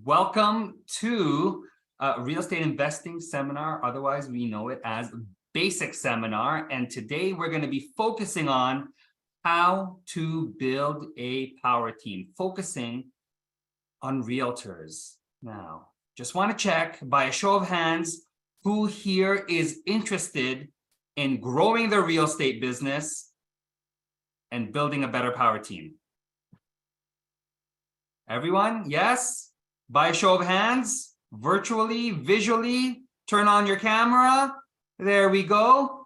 Welcome to Real Estate Investing Seminar, otherwise we know it as Basic Seminar. And today we're going to be focusing on how to build a power team, focusing on realtors. Now, just want to check by a show of hands, who here is interested in growing their real estate business and building a better power team? Everyone? Yes? By a show of hands, virtually, visually, turn on your camera. There we go.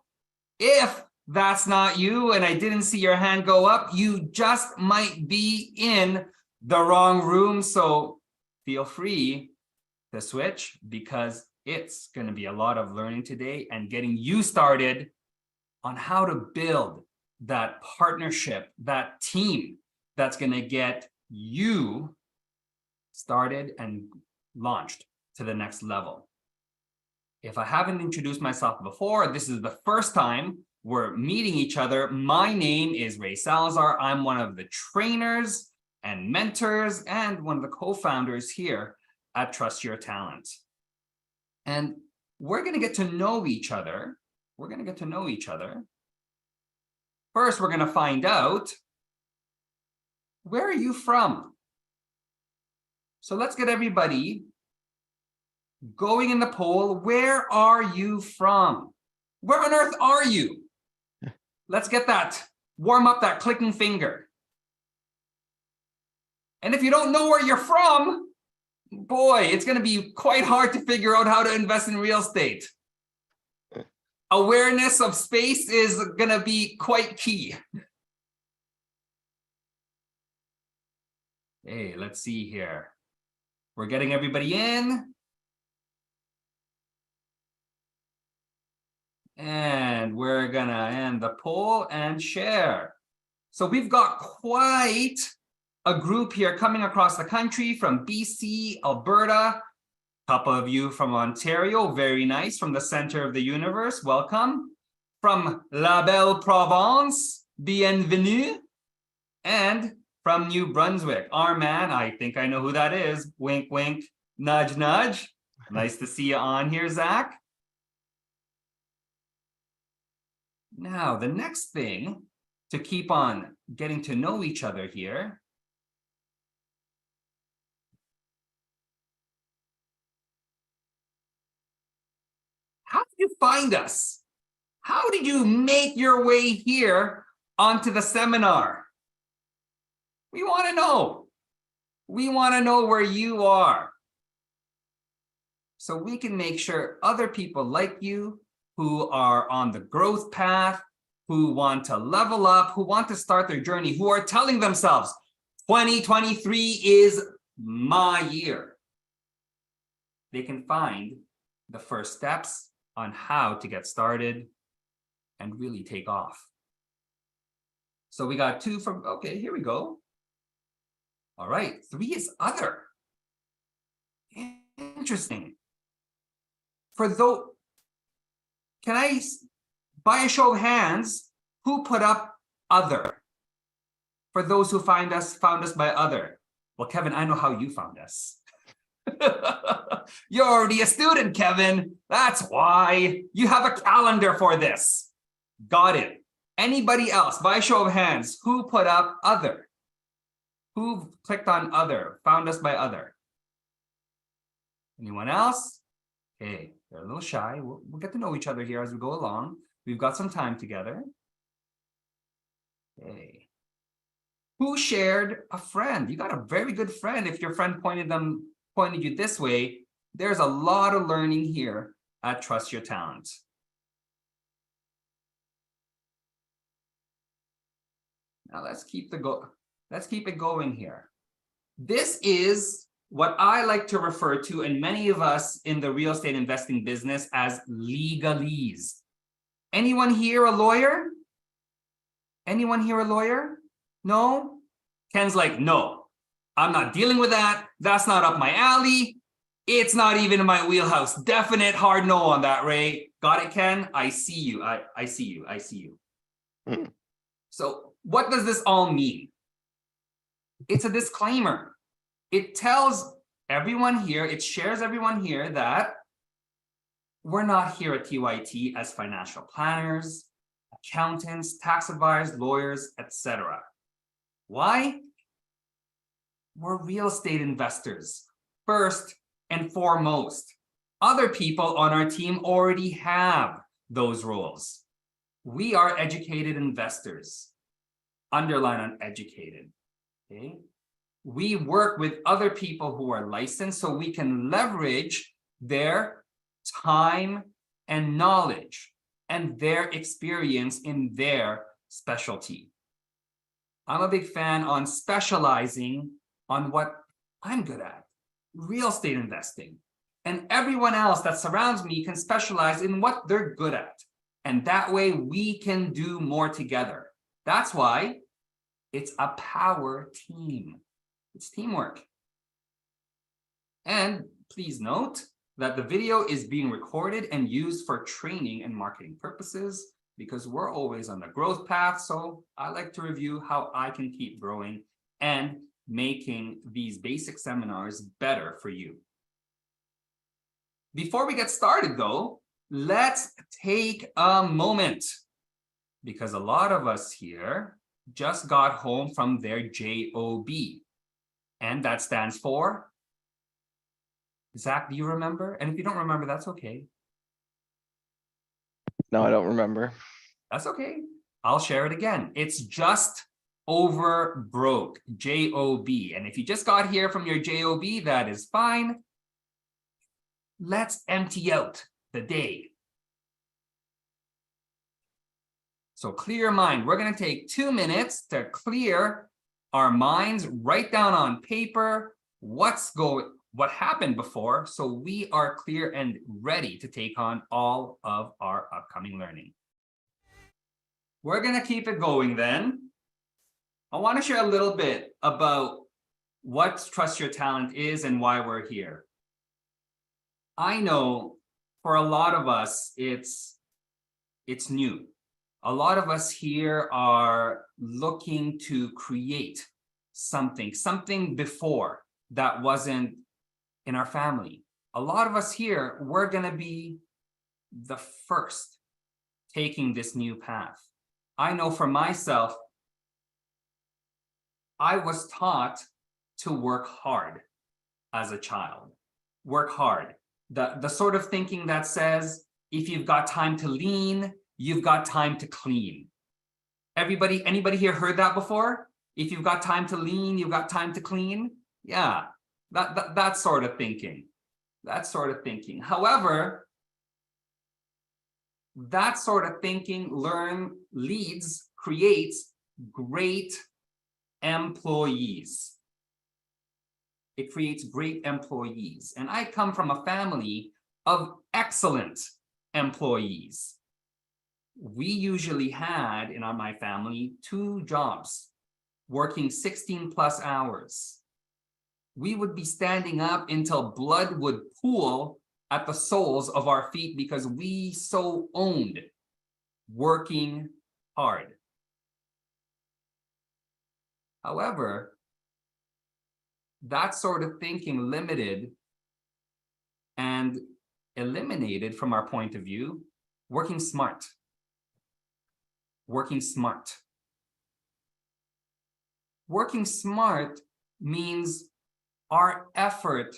If that's not you and I didn't see your hand go up, you just might be in the wrong room. So feel free to switch, because it's going to be a lot of learning today and getting you started on how to build that partnership, that team that's going to get you started and launched to the next level. If I haven't introduced myself before, this is the first time we're meeting each other. My name is Ray Salazar. I'm one of the trainers and mentors and one of the co-founders here at Trust Your Talent. And we're going to get to know each other. First, we're going to find out, where are you from? So let's get everybody going in the poll. Where are you from? Where on earth are you? Let's get that, warm up that clicking finger. And if you don't know where you're from, boy, it's going to be quite hard to figure out how to invest in real estate. Awareness of space is going to be quite key. Hey, let's see here. We're getting everybody in. And we're going to end the poll and share. So we've got quite a group here coming across the country from BC, Alberta, a couple of you from Ontario, very nice, from the center of the universe, welcome. From La Belle Provence, bienvenue. And from New Brunswick, our man, I think I know who that is, wink, wink, nudge, nudge. Nice to see you on here, Zach. Now, the next thing to keep on getting to know each other here, how did you find us? How did you make your way here onto the seminar? We want to know. We want to know where you are, so we can make sure other people like you, who are on the growth path, who want to level up, who want to start their journey, who are telling themselves, 2023 is my year. They can find the first steps on how to get started and really take off. So we got two from, okay, here we go. All right, 3 is other. Interesting. For those, can I, by a show of hands, who put up other? For those who found us by other. Well, Kevin, I know how you found us. You're already a student, Kevin. That's why. You have a calendar for this. Got it. Anybody else, by a show of hands, who put up other? Who clicked on other, found us by other? Anyone else? Okay, they're a little shy. We'll get to know each other here as we go along. We've got some time together. Okay. Who shared a friend? You got a very good friend. If your friend pointed you this way, there's a lot of learning here at Trust Your Talent. Now let's keep it going here. This is what I like to refer to, and many of us in the real estate investing business, as legalese. Anyone here a lawyer? Anyone here a lawyer? No? Ken's like, no, I'm not dealing with that. That's not up my alley. It's not even in my wheelhouse. Definite hard no on that, Ray. Got it, Ken? I see you. I see you. I see you. Mm. So what does this all mean? It's a disclaimer. It tells everyone here, it shares everyone here that we're not here at TYT as financial planners, accountants, tax advisors, lawyers, etc. Why? We're real estate investors, first and foremost. Other people on our team already have those roles. We are educated investors. Underline on educated. Okay? We work with other people who are licensed so we can leverage their time and knowledge and their experience in their specialty. I'm a big fan on specializing on what I'm good at, real estate investing. And everyone else that surrounds me can specialize in what they're good at. And that way we can do more together. That's why it's a power team. It's teamwork. And please note that the video is being recorded and used for training and marketing purposes because we're always on the growth path. So I like to review how I can keep growing and making these basic seminars better for you. Before we get started though, let's take a moment because a lot of us here just got home from their JOB. And that stands for? Zach, do you remember? And if you don't remember, that's okay. No, I don't remember. That's okay. I'll share it again. It's just over broke, JOB. And if you just got here from your JOB, that is fine. Let's empty out the day. So clear your mind. We're going to take 2 minutes to clear our minds, write down on paper what happened before, so we are clear and ready to take on all of our upcoming learning. We're going to keep it going then. I want to share a little bit about what Trust Your Talent is and why we're here. I know for a lot of us, it's new. A lot of us here are looking to create something before that wasn't in our family. A lot of us here, we're going to be the first taking this new path. I know for myself, I was taught to work hard as a child. Work hard. The sort of thinking that says, if you've got time to lean, you've got time to clean. Anybody here heard that before? If you've got time to lean, you've got time to clean. Yeah, that sort of thinking. That sort of thinking. However, that sort of thinking creates great employees. It creates great employees. And I come from a family of excellent employees. We usually had in my family 2 jobs, working 16+ hours. We would be standing up until blood would pool at the soles of our feet because we so owned working hard. However, that sort of thinking limited and eliminated from our point of view working smart. Working smart. Working smart means our effort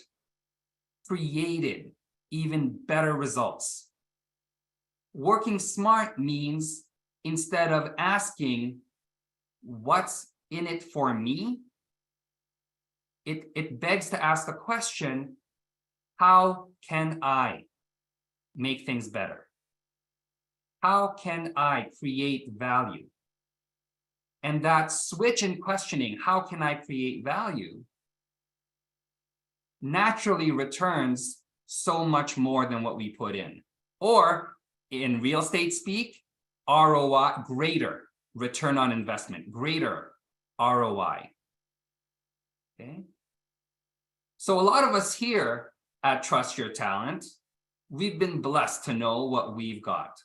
created even better results. Working smart means instead of asking, what's in it for me? It begs to ask the question, how can I make things better? How can I create value? And that switch in questioning, how can I create value, naturally returns so much more than what we put in. Or in real estate speak, ROI, greater return on investment, greater ROI. Okay. So a lot of us here at Trust Your Talent, we've been blessed to know what we've got.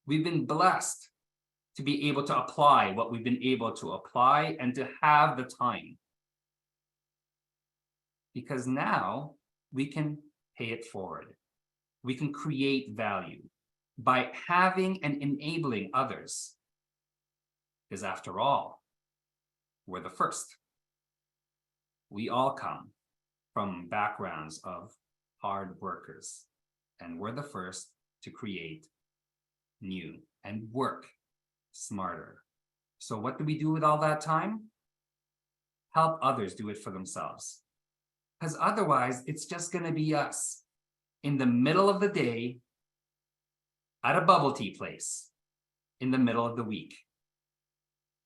We've been blessed to be able to apply what we've been able to apply and to have the time. because now we can pay it forward. We can create value by having and enabling others. Because after all, we're the first. We all come from backgrounds of hard workers, and we're the first to create new and work smarter. So what do we do with all that time? Help others do it for themselves. Because otherwise, it's just going to be us in the middle of the day at a bubble tea place in the middle of the week.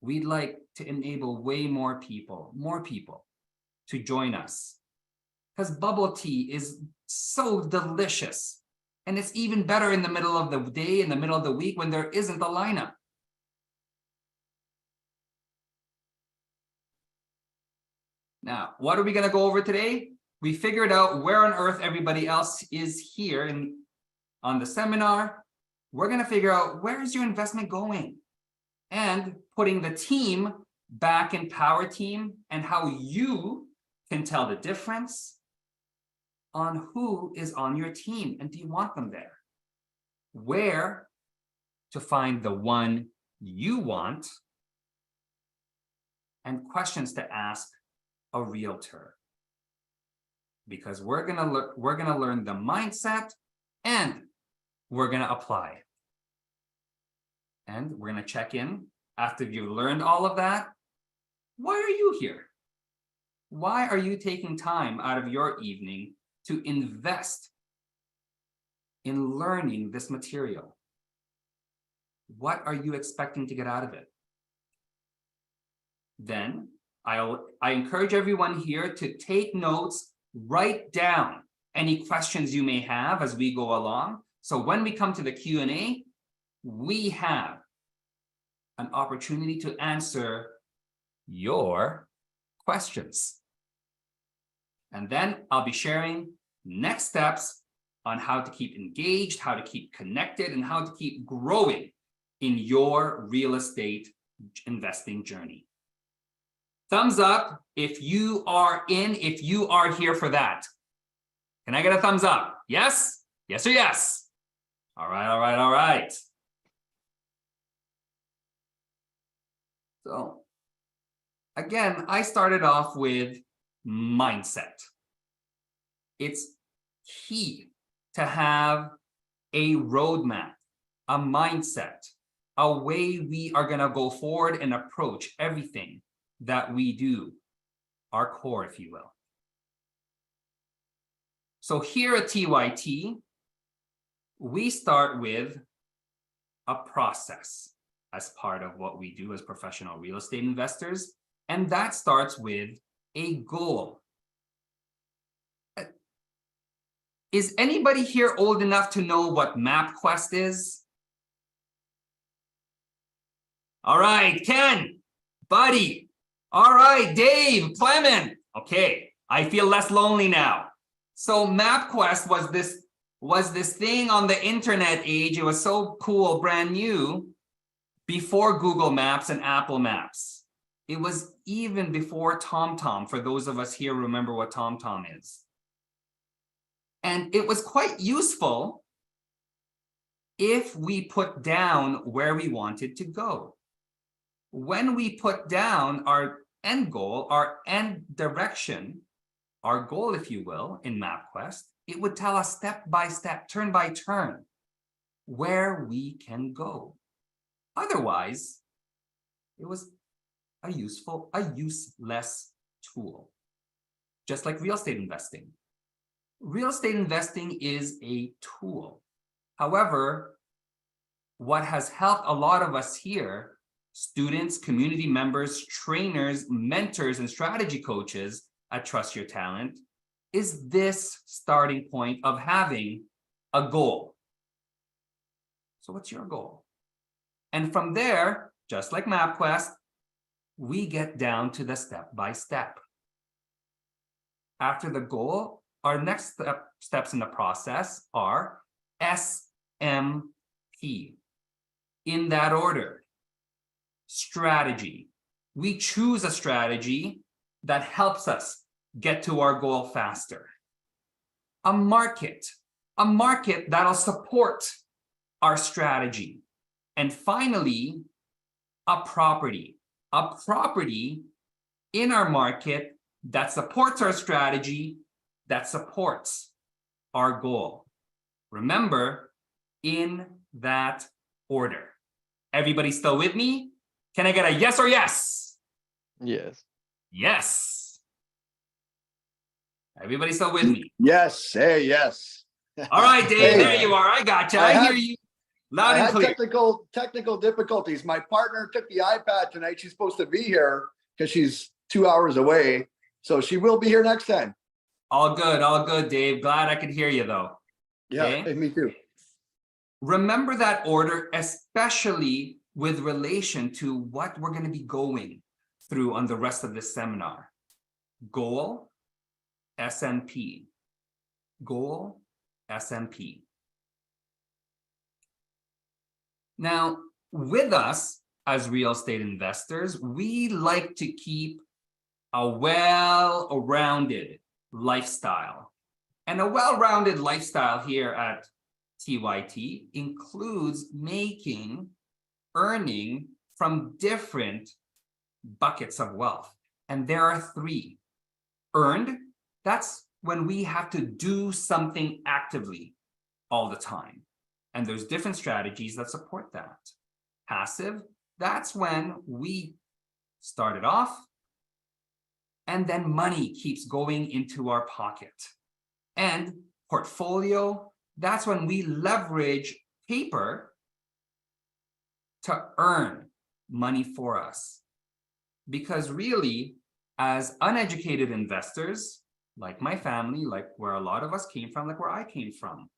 We'd like to enable way more people to join us. Because bubble tea is so delicious. And it's even better in the middle of the day, in the middle of the week, when there isn't a lineup. Now, what are we going to go over today? We figured out where on earth everybody else is here on the seminar. We're going to figure out where is your investment going and putting the team back in power team and how you can tell the difference on who is on your team and do you want them there? Where to find the one you want and questions to ask a realtor. Because we're gonna learn the mindset and we're gonna apply. And we're gonna check in after you've learned all of that. Why are you here? Why are you taking time out of your evening to invest in learning this material? What are you expecting to get out of it? Then I encourage everyone here to take notes, write down any questions you may have as we go along. So when we come to the Q&A, we have an opportunity to answer your questions. And then I'll be sharing next steps on how to keep engaged, how to keep connected, and how to keep growing in your real estate investing journey. Thumbs up if you are here for that. Can I get a thumbs up? Yes? Yes or yes? All right, all right, all right. So, again, I started off with mindset. It's key to have a roadmap, a mindset, a way we are going to go forward and approach everything that we do, our core, if you will. So here at TYT, we start with a process as part of what we do as professional real estate investors, and that starts with a goal. Is anybody here old enough to know what MapQuest is? All right, Ken, Buddy. All right, Dave, Clement. Okay, I feel less lonely now. So MapQuest was this thing on the internet age. It was so cool, brand new, before Google Maps and Apple Maps. It was even before TomTom, for those of us here who remember what TomTom is. And it was quite useful if we put down where we wanted to go. When we put down our end goal, our end direction, our goal, if you will, in MapQuest, it would tell us step by step, turn by turn, where we can go. Otherwise, it was a useless tool, just like real estate investing. Real estate investing is a tool. However, what has helped a lot of us here, students, community members, trainers, mentors, and strategy coaches at Trust Your Talent, is this starting point of having a goal. So what's your goal? And from there, just like MapQuest, we get down to the step by step. After the goal, our next steps in the process are SMP, in that order. Strategy. We choose a strategy that helps us get to our goal faster. A market that'll support our strategy. And finally, a property in our market that supports our strategy, that supports our goal. Remember, in that order. Everybody still with me? Can I get a yes or yes? Yes. Yes. Everybody still with me? Yes. Hey, yes. All right, Dave, Hey, there you are. I got you. I hear you loud I and had clear. technical difficulties. My partner took the iPad tonight. She's supposed to be here because she's 2 hours away. So she will be here next time. All good, Dave. Glad I could hear you, though. Yeah, Okay? hey, me too. Remember that order, especially with relation to what we're going to be going through on the rest of this seminar. Goal, SMP. Goal, SMP. Now, with us as real estate investors, we like to keep a well-rounded lifestyle. And a well-rounded lifestyle here at TYT includes earning from different buckets of wealth. And there are three. Earned, that's when we have to do something actively all the time. And there's different strategies that support that. Passive, that's when we started off and then money keeps going into our pocket. And portfolio, that's when we leverage paper to earn money for us. Because really, as uneducated investors, like my family, like where a lot of us came from, like where I came from,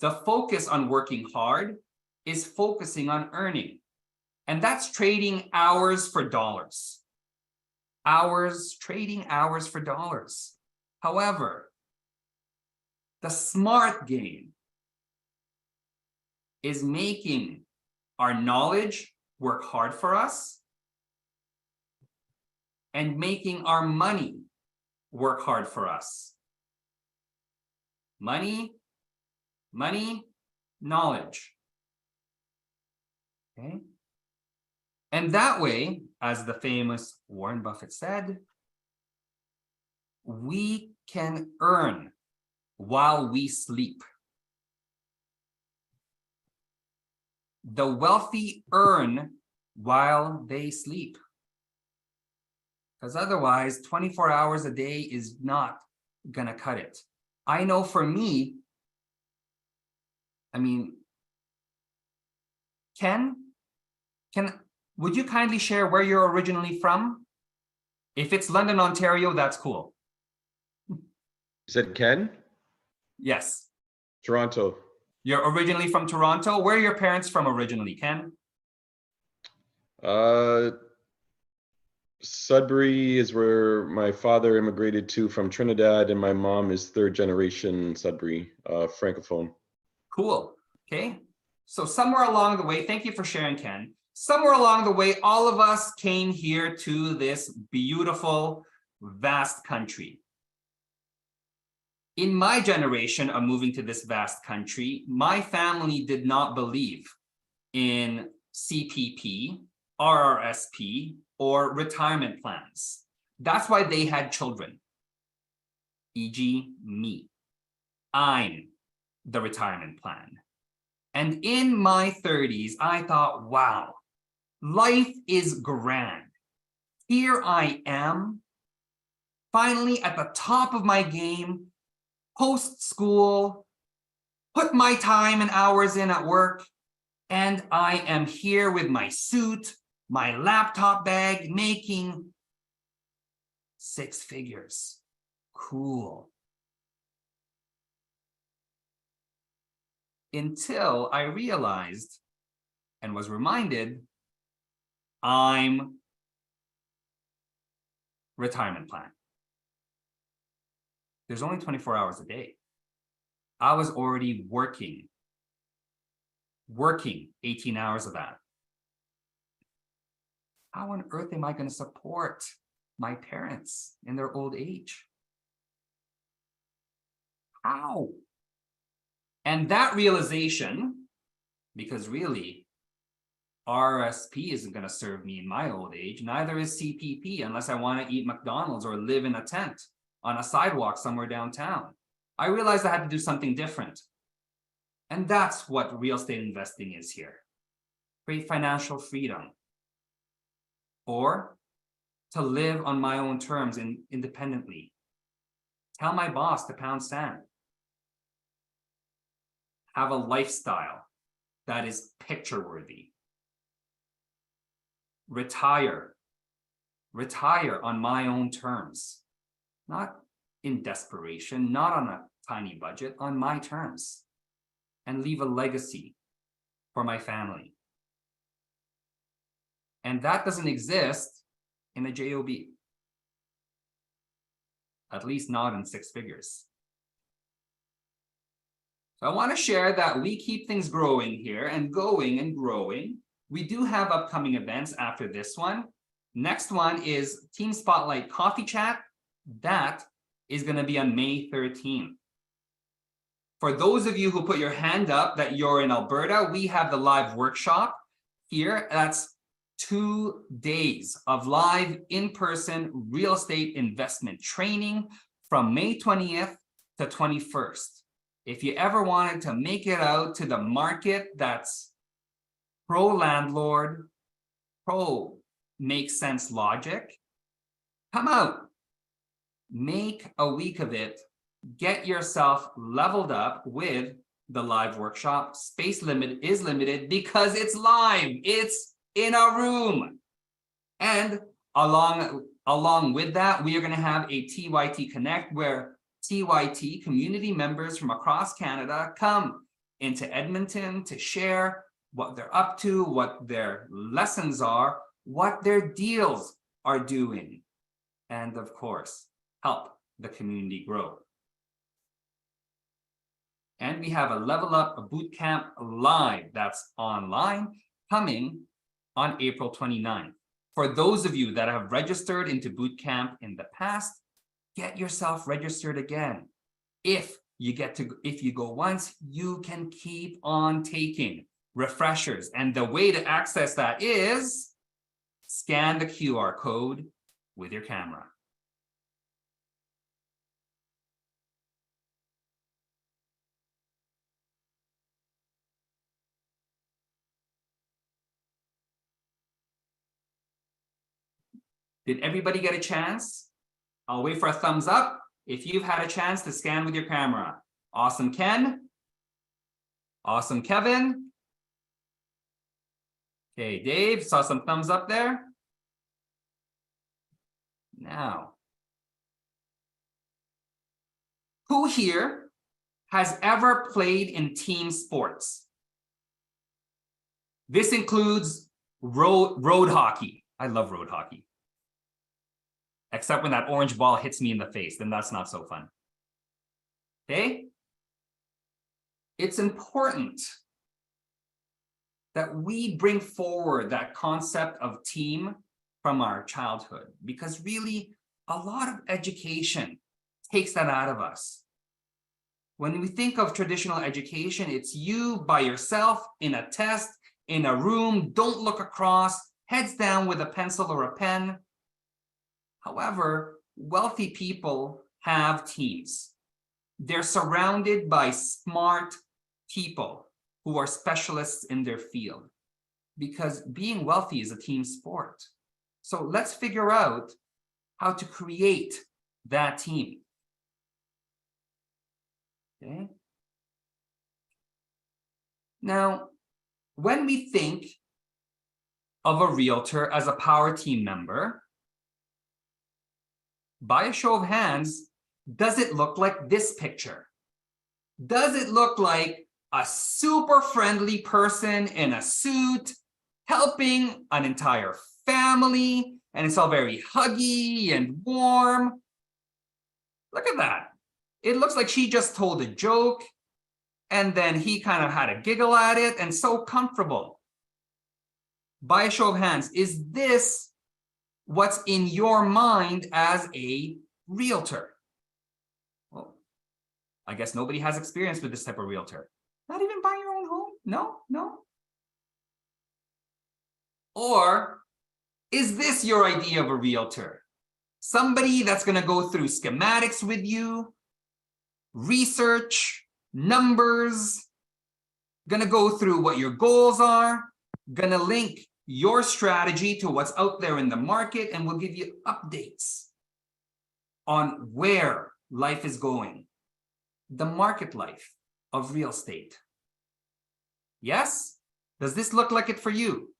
the focus on working hard is focusing on earning. And that's trading hours for dollars. Trading hours for dollars. However, the smart game is making our knowledge work hard for us and making our money work hard for us. Money, knowledge. Okay? And that way, as the famous Warren Buffett said, we can earn while we sleep. The wealthy earn while they sleep. Because otherwise, 24 hours a day is not gonna cut it. I know for me, I mean, Ken, would you kindly share where you're originally from? If it's London, Ontario, that's cool. You said Ken? Yes. Toronto. You're originally from Toronto. Where are your parents from originally, Ken? Sudbury is where my father immigrated to from Trinidad, and my mom is third generation Sudbury, Francophone. Cool. Okay. So somewhere along the way, thank you for sharing, Ken. Somewhere along the way, all of us came here to this beautiful, vast country. In my generation of moving to this vast country, my family did not believe in CPP, RRSP, or retirement plans. That's why they had children, e.g. me. I'm the retirement plan. And in my 30s, I thought, wow, life is grand. Here I am, finally at the top of my game, post-school, put my time and hours in at work, and I am here with my suit, my laptop bag, making 6 figures. Cool. Until I realized and was reminded, I'm retirement plan. There's only 24 hours a day. I was already working 18 hours of that. How on earth am I going to support my parents in their old age? How? And that realization, because really, RSP isn't going to serve me in my old age, neither is CPP, unless I want to eat McDonald's or live in a tent on a sidewalk somewhere downtown. I realized I had to do something different. And that's what real estate investing is here. Create financial freedom, or to live on my own terms and independently. Tell my boss to pound sand. Have a lifestyle that is picture worthy. Retire on my own terms, not in desperation, not on a tiny budget, on my terms, and leave a legacy for my family. And that doesn't exist in a JOB, at least not in 6 figures. So I want to share that we keep things growing here and going and growing. We do have upcoming events after this one. Next one is Team Spotlight Coffee Chat. That is going to be on May 13th. For those of you who put your hand up that you're in Alberta, we have the live workshop here. That's 2 days of live in-person real estate investment training from May 20th to 21st. If you ever wanted to make it out to the market that's pro-landlord, pro-makes sense logic, come out, make a week of it, get yourself leveled up with the live workshop. Space limit is limited because it's live, it's in a room. And along with that, we are going to have a TYT Connect where TYT community members from across Canada come into Edmonton to share what they're up to, what their lessons are, what their deals are doing, and of course, help the community grow. And we have a Level Up Boot Camp live that's online coming on April 29th. For those of you that have registered into boot camp in the past, get yourself registered again. If you go once, you can keep on taking refreshers. And the way to access that is scan the QR code with your camera. Did everybody get a chance? I'll wait for a thumbs up if you've had a chance to scan with your camera. Awesome, Ken. Awesome, Kevin. Okay, Dave, saw some thumbs up there. Now, who here has ever played in team sports? This includes road hockey. I love road hockey. Except when that orange ball hits me in the face, then that's not so fun. Okay? It's important that we bring forward that concept of team from our childhood, because really a lot of education takes that out of us. When we think of traditional education, it's you by yourself in a test, in a room, don't look across, heads down with a pencil or a pen. However, wealthy people have teams. They're surrounded by smart people who are specialists in their field, because being wealthy is a team sport. So let's figure out how to create that team. Okay. Now, when we think of a realtor as a power team member, by a show of hands, does it look like this picture? Does it look like a super friendly person in a suit helping an entire family, and it's all very huggy and warm? Look at that. It looks like she just told a joke, and then he kind of had a giggle at it, and so comfortable. By a show of hands, is this what's in your mind as a realtor. Well, I guess nobody has experience with this type of realtor. Not even buying your own home? No. Or is this your idea of a realtor? Somebody that's going to go through schematics with you, research, numbers, going to go through what your goals are, going to link your strategy to what's out there in the market, and will give you updates on where life is going, the market life of real estate. Yes? Does this look like it for you?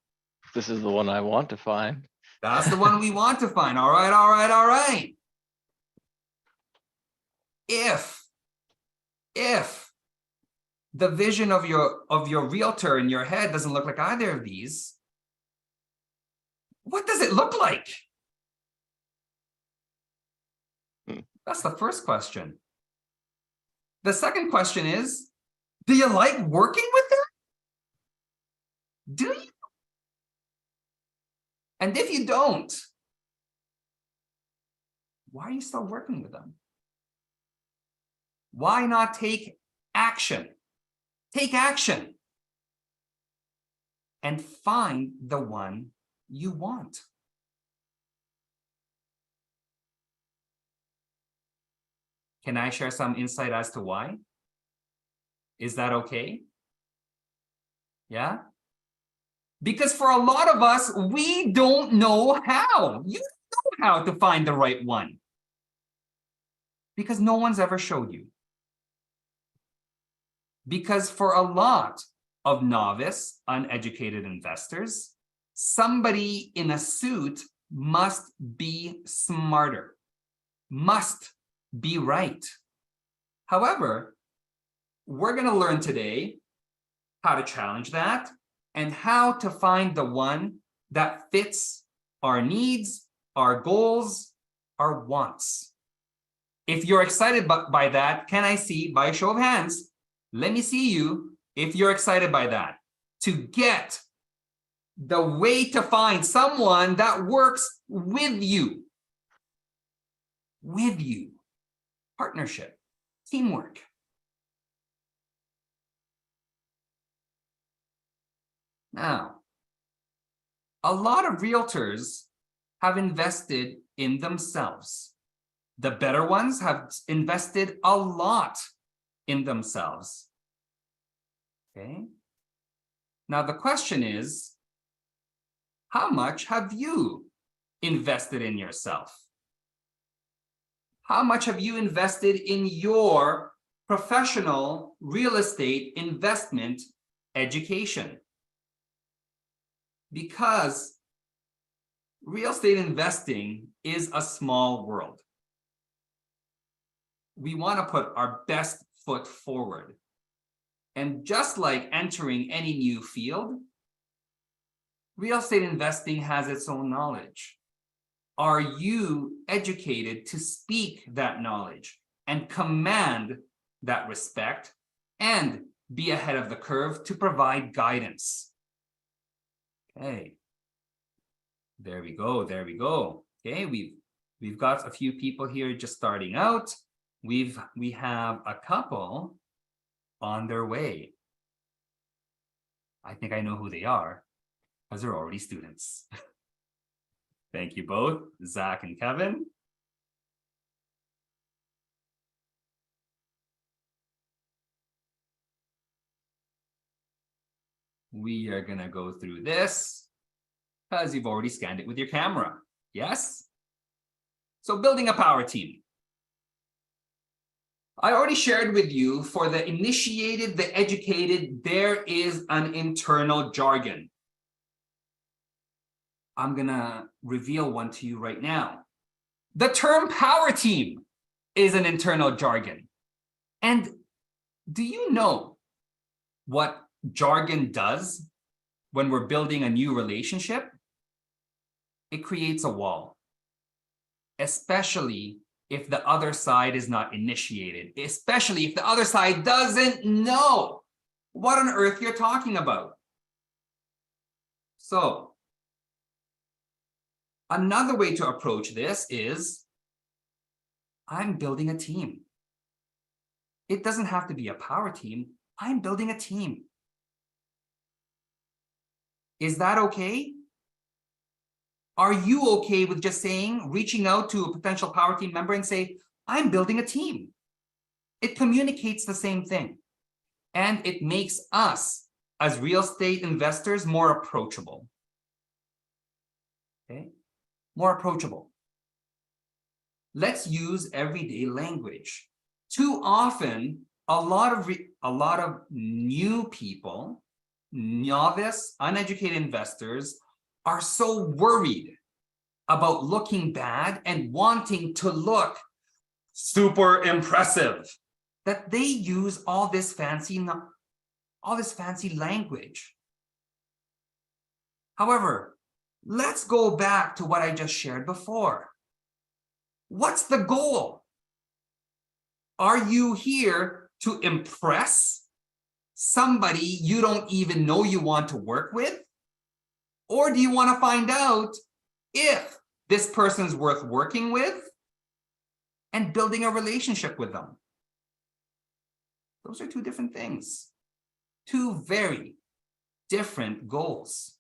This is the one I want to find. That's the one we want to find. All right. If the vision of your realtor in your head doesn't look like either of these, what does it look like? That's the first question. The second question is, do you like working with them? Do you? And if you don't, why are you still working with them? Why not take action? Take action and find the one you want. Can I share some insight as to why? Is that okay? Yeah? Because for a lot of us, we don't know how. You don't know how to find the right one. Because no one's ever showed you. Because for a lot of novice, uneducated investors, somebody in a suit must be smarter, must be right. However, we're going to learn today how to challenge that and how to find the one that fits our needs, our goals, our wants. If you're excited by that, can I see, by a show of hands, let me see you if you're excited by that, to get the way to find someone that works with you. With you. Partnership, teamwork. Now, a lot of realtors have invested in themselves. The better ones have invested a lot in themselves. Okay. Now the question is, how much have you invested in yourself? How much have you invested in your professional real estate investment education? Because real estate investing is a small world. We want to put our best foot forward. And just like entering any new field, real estate investing has its own knowledge. Are you educated to speak that knowledge and command that respect and be ahead of the curve to provide guidance? Okay. There we go. Okay, we've got a few people here just starting out. We have a couple on their way. I think I know who they are, because they're already students. Thank you both, Zach and Kevin. We are going to go through this because you've already scanned it with your camera. Yes? So building a power team. I already shared with you, for the initiated, the educated, there is an internal jargon. I'm going to reveal one to you right now. The term power team is an internal jargon. And do you know what jargon does when we're building a new relationship? It creates a wall, especially if the other side is not initiated, especially if the other side doesn't know what on earth you're talking about. So Another way to approach this is, I'm building a team. It doesn't have to be a power team. I'm building a team. Is that okay? Are you okay with just saying, reaching out to a potential power team member and say, I'm building a team? It communicates the same thing. And it makes us as real estate investors more approachable. Okay? More approachable. Let's use everyday language. Too often, a lot of new people, novice, uneducated investors are so worried about looking bad and wanting to look super impressive that they use all this fancy language. However, let's go back to what I just shared before. What's the goal? Are you here to impress somebody you don't even know you want to work with? Or do you want to find out if this person's worth working with and building a relationship with them? Those are two different things. Two very different goals.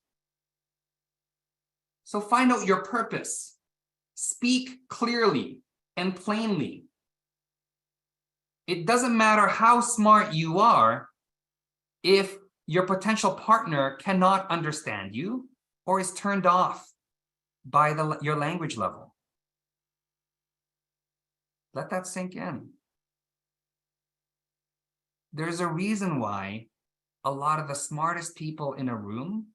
So find out your purpose. Speak clearly and plainly. It doesn't matter how smart you are if your potential partner cannot understand you or is turned off by your language level. Let that sink in. There's a reason why a lot of the smartest people in a room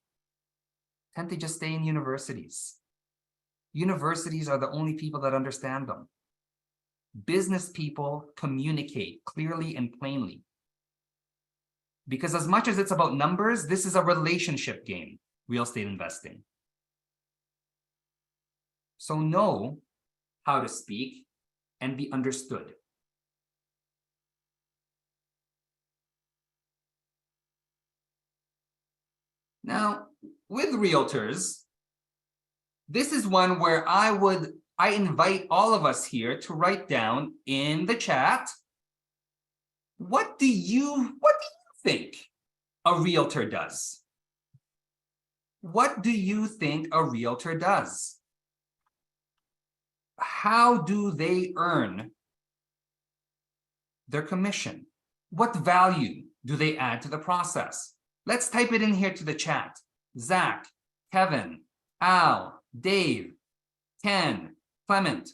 tend to just stay in universities. Universities are the only people that understand them. Business people communicate clearly and plainly. Because as much as it's about numbers, this is a relationship game, real estate investing. So know how to speak and be understood. Now, with realtors, this is one where I invite all of us here to write down in the chat, what do you think a realtor does? What do you think a realtor does? How do they earn their commission? What value do they add to the process? Let's type it in here to the chat. Zach, Kevin, Al, Dave, Ken, Clement.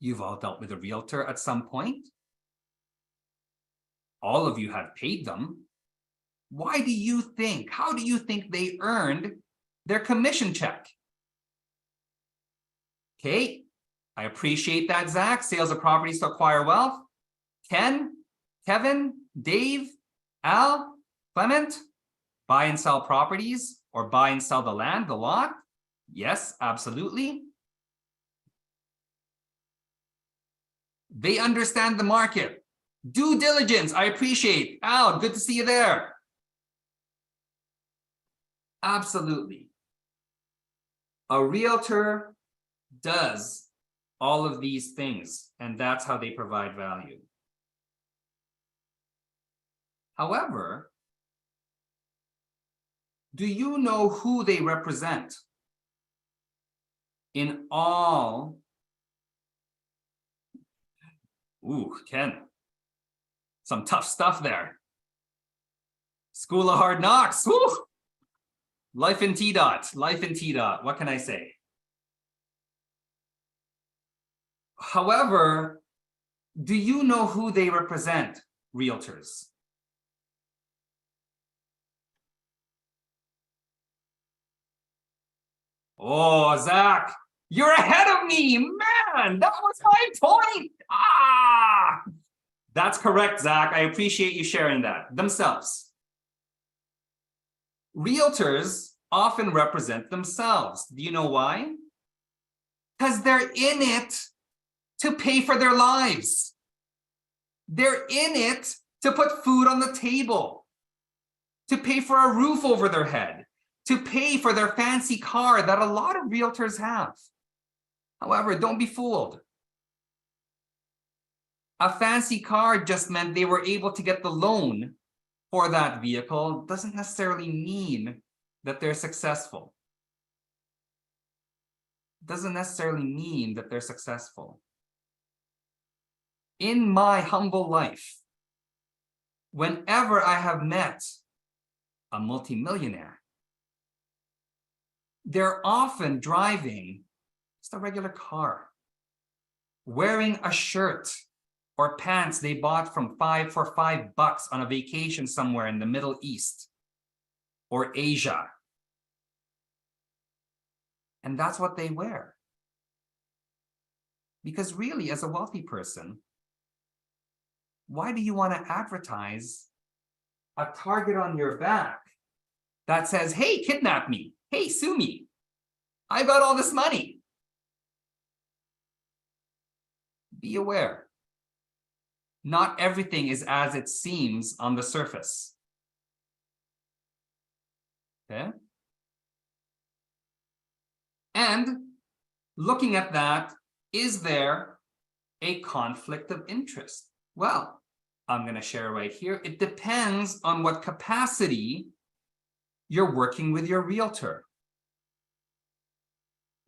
You've all dealt with a realtor at some point. All of you have paid them. Why do you think, how do you think they earned their commission check? Okay, I appreciate that, Zach. Sales of properties to acquire wealth. Ken, Kevin, Dave, Al, Clement, buy and sell properties or buy and sell the land, the lot. Yes, absolutely. They understand the market. Due diligence, I appreciate. Al, good to see you there. Absolutely. A realtor does all of these things, and that's how they provide value. However, do you know who they represent in all? Ooh, Ken, some tough stuff there. School of Hard Knocks. Woo! Life in T-Dot, life in T-Dot. What can I say? However, do you know who they represent, realtors? Oh, Zach, you're ahead of me, man. That was my point. Ah, that's correct, Zach. I appreciate you sharing that. Themselves. Realtors often represent themselves. Do you know why? Because they're in it to pay for their lives. They're in it to put food on the table, to pay for a roof over their head, to pay for their fancy car that a lot of realtors have. However, don't be fooled. A fancy car just meant they were able to get the loan for that vehicle. Doesn't necessarily mean that they're successful. Doesn't necessarily mean that they're successful. In my humble life, whenever I have met a multimillionaire, they're often driving just a regular car, wearing a shirt or pants they bought for $5 on a vacation somewhere in the Middle East or Asia. And that's what they wear. Because really, as a wealthy person, why do you want to advertise a target on your back that says, hey, kidnap me, hey, sue me, I got all this money? Be aware. Not everything is as it seems on the surface. Okay? And looking at that, is there a conflict of interest? Well, I'm going to share right here. It depends on what capacity you're working with your realtor.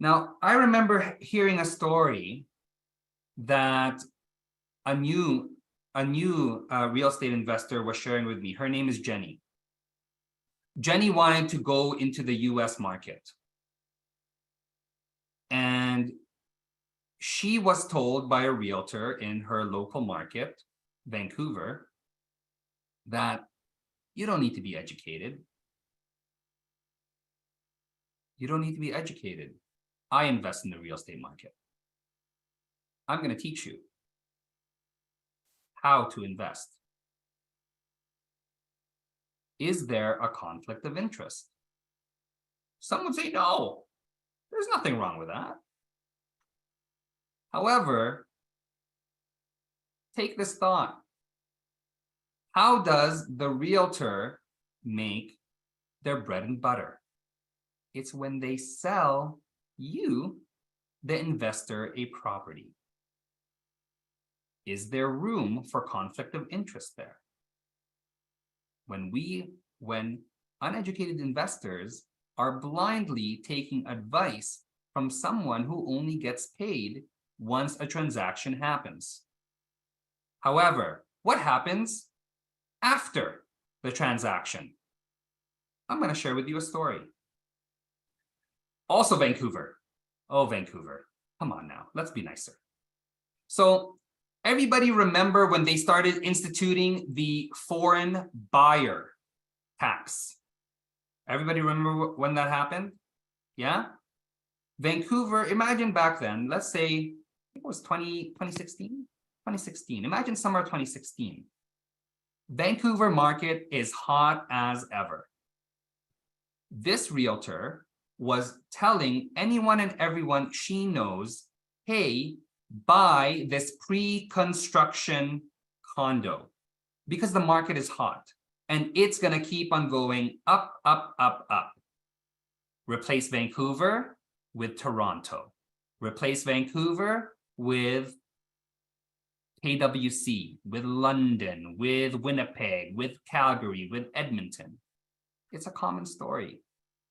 Now, I remember hearing a story that a new real estate investor was sharing with me. Her name is Jenny. Jenny wanted to go into the US market. And she was told by a realtor in her local market, Vancouver, that you don't need to be educated. You don't need to be educated. I invest in the real estate market. I'm going to teach you how to invest. Is there a conflict of interest? Some would say no. There's nothing wrong with that. However, take this thought. How does the realtor make their bread and butter? It's when they sell you, the investor, a property. Is there room for conflict of interest there? When uneducated investors are blindly taking advice from someone who only gets paid once a transaction happens. However, what happens after the transaction? I'm going to share with you a story. Also Vancouver. Oh, Vancouver. Come on now, let's be nicer. So everybody remember when they started instituting the foreign buyer tax? Everybody remember when that happened? Yeah? Vancouver, imagine back then, let's say, I think it was 2016? 2016. Imagine summer 2016. Vancouver market is hot as ever. This realtor was telling anyone and everyone she knows, hey, buy this pre-construction condo because the market is hot and it's going to keep on going up, up, up, up. Replace Vancouver with Toronto. Replace Vancouver with KWC, with London, with Winnipeg, with Calgary, with Edmonton. It's a common story.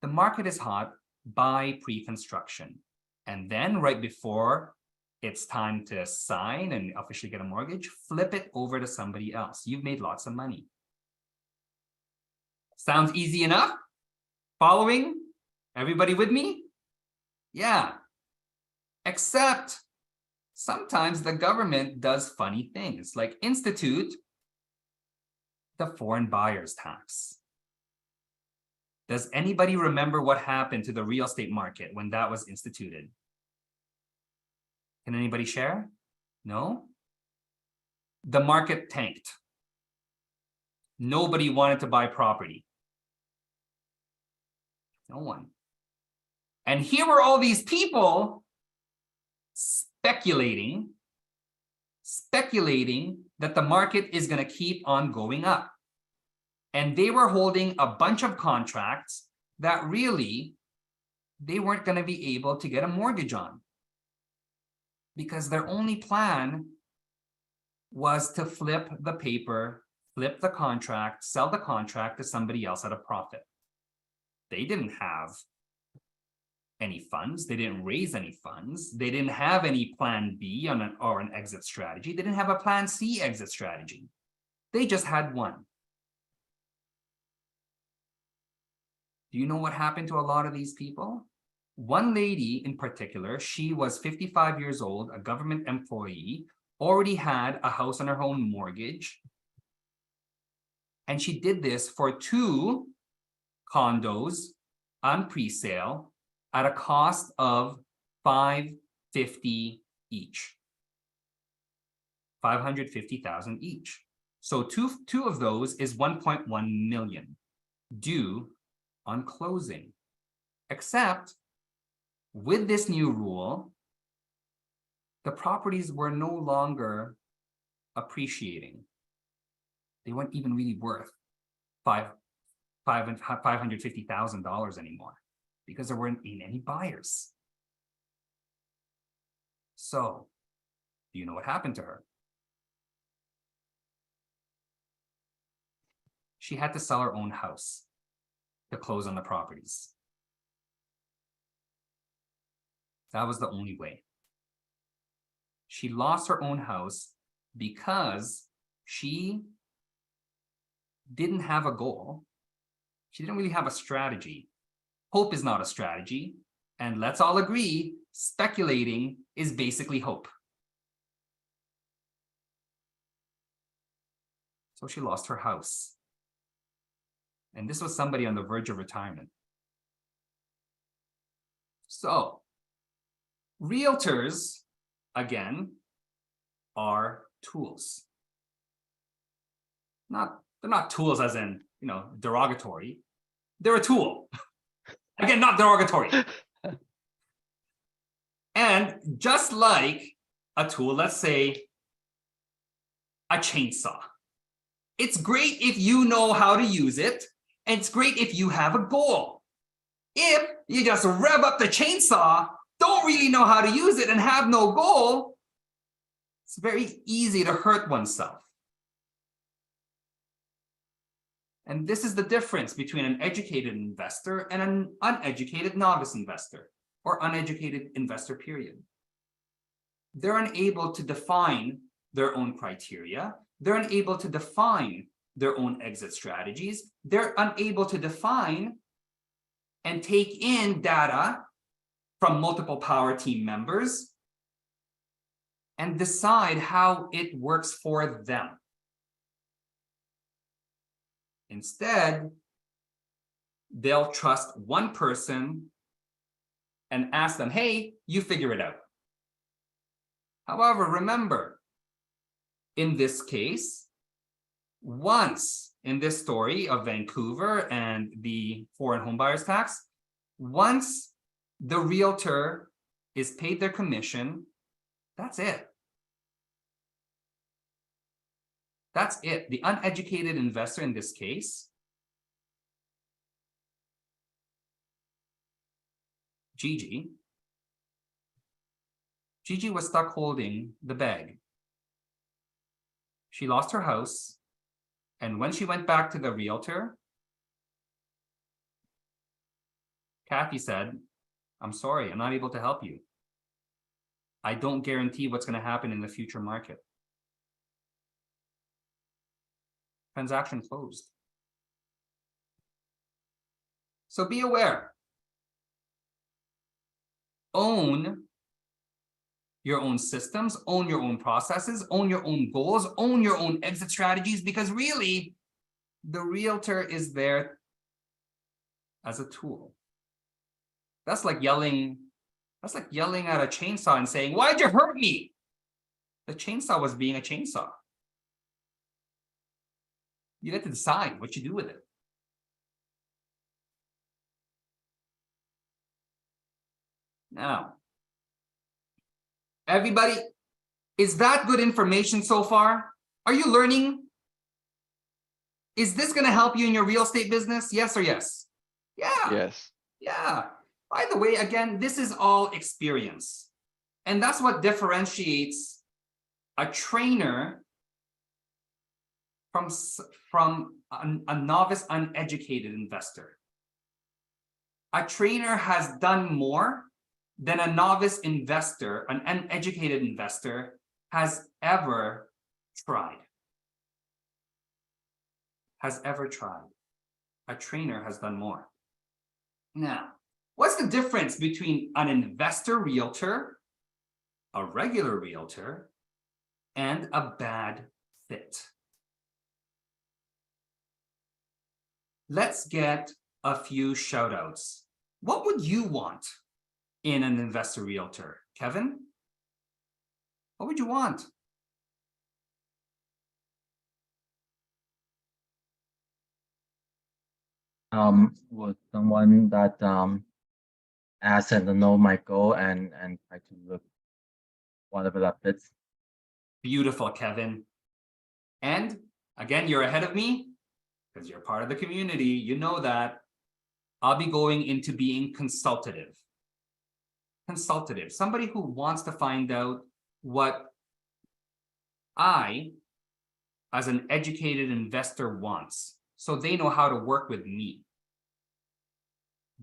The market is hot, buy pre-construction. And then right before it's time to sign and officially get a mortgage, flip it over to somebody else. You've made lots of money. Sounds easy enough? Following? Everybody with me? Yeah. Except sometimes the government does funny things, like institute the foreign buyers tax. Does anybody remember what happened to the real estate market when that was instituted? Can anybody share? No? The market tanked. Nobody wanted to buy property. No one. And here were all these people speculating that the market is going to keep on going up. And they were holding a bunch of contracts that really they weren't going to be able to get a mortgage on, because their only plan was to flip the paper, flip the contract, sell the contract to somebody else at a profit. They didn't have any funds. They didn't raise any funds. They didn't have any plan B or an exit strategy. They didn't have a plan C exit strategy. They just had one. Do you know what happened to a lot of these people? One lady in particular, she was 55 years old, a government employee, already had a house on her own mortgage. And she did this for 2 condos on pre-sale at a cost of $550 each. $550,000 each. So two of those is 1.1 million due on closing. Except with this new rule, the properties were no longer appreciating. They weren't even really worth $550,000 anymore, because there weren't any buyers. So, do you know what happened to her? She had to sell her own house to close on the properties. That was the only way. She lost her own house because she didn't have a goal. She didn't really have a strategy. Hope is not a strategy. And let's all agree, speculating is basically hope. So she lost her house. And this was somebody on the verge of retirement. So, realtors, again, are tools. They're not tools as in, derogatory. They're a tool. Again, not derogatory. And just like a tool, let's say a chainsaw. It's great if you know how to use it, and it's great if you have a goal. If you just rev up the chainsaw, don't really know how to use it, and have no goal, it's very easy to hurt oneself. And this is the difference between an educated investor and an uneducated novice investor, or uneducated investor, period. They're unable to define their own criteria. They're unable to define their own exit strategies. They're unable to define and take in data from multiple power team members and decide how it works for them. Instead, they'll trust one person and ask them, hey, you figure it out. However, remember, in this case, once in this story of Vancouver and the foreign homebuyers tax, once the realtor is paid their commission, that's it. That's it. The uneducated investor in this case, Gigi was stuck holding the bag. She lost her house, and when she went back to the realtor, Kathy said, I'm sorry, I'm not able to help you. I don't guarantee what's going to happen in the future market. Transaction closed. So be aware. Own your own systems, own your own processes, own your own goals, own your own exit strategies, because really, the realtor is there as a tool. That's like yelling at a chainsaw and saying, why'd you hurt me? The chainsaw was being a chainsaw. You get to decide what you do with it. Now, everybody, is that good information so far? Are you learning? Is this going to help you in your real estate business? Yes or yes? Yeah. Yes. Yeah. By the way, again, this is all experience. And that's what differentiates a trainer from a novice, uneducated investor. A trainer has done more than a novice investor, an uneducated investor, has ever tried. Has ever tried. A trainer has done more. Now, what's the difference between an investor realtor, a regular realtor, and a bad fit? Let's get a few shout outs. What would you want in an investor realtor? Kevin? What would you want? With someone that asset to know my goal and try to look whatever that fits. Beautiful, Kevin. And again, you're ahead of me because you're part of the community. You know that I'll be going into being consultative. Consultative, somebody who wants to find out what I, as an educated investor, wants, so they know how to work with me.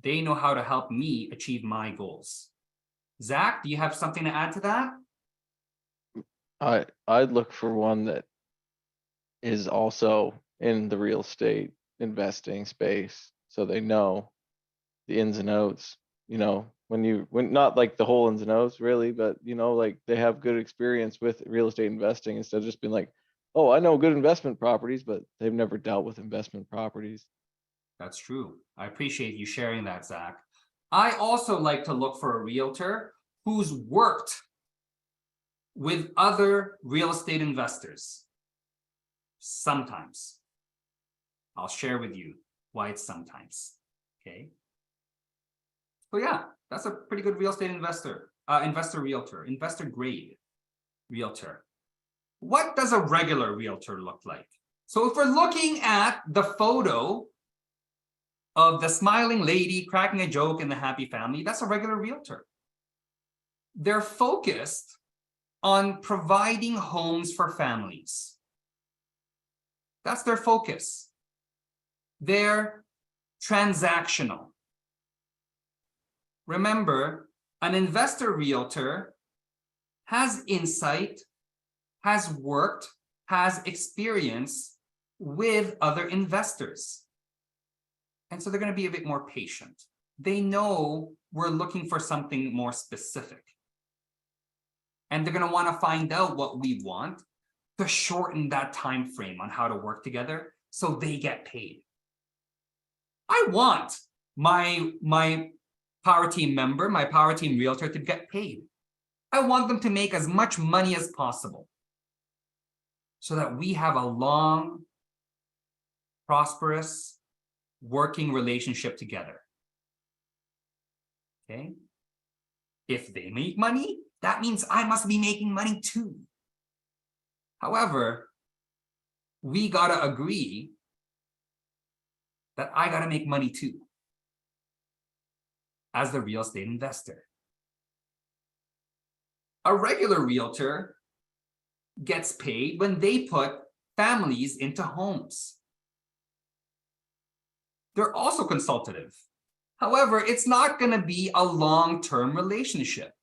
They know how to help me achieve my goals. Zach, do you have something to add to that? I'd look for one that is also in the real estate investing space, so they know the ins and outs. You know, when not like the whole ins and outs really, but you know, like they have good experience with real estate investing instead of just being like, oh, I know good investment properties, but they've never dealt with investment properties. That's true. I appreciate you sharing that, Zach. I also like to look for a realtor who's worked with other real estate investors. Sometimes. I'll share with you why it's sometimes. Okay. So yeah, that's a pretty good real estate investor, investor realtor, investor grade realtor. What does a regular realtor look like? So if we're looking at the photo of the smiling lady cracking a joke in the happy family, that's a regular realtor. They're focused on providing homes for families. That's their focus. They're transactional. Remember, an investor realtor has insight, has worked, has experience with other investors. And so they're going to be a bit more patient. They know we're looking for something more specific. And they're going to want to find out what we want to shorten that time frame on how to work together so they get paid. I want my power team member, my power team realtor to get paid. I want them to make as much money as possible so that we have a long, prosperous, working relationship together. Okay? If they make money, that means I must be making money too. However, we gotta agree that I gotta make money too as the real estate investor. A regular realtor gets paid when they put families into homes. They're also consultative. However, it's not going to be a long-term relationship.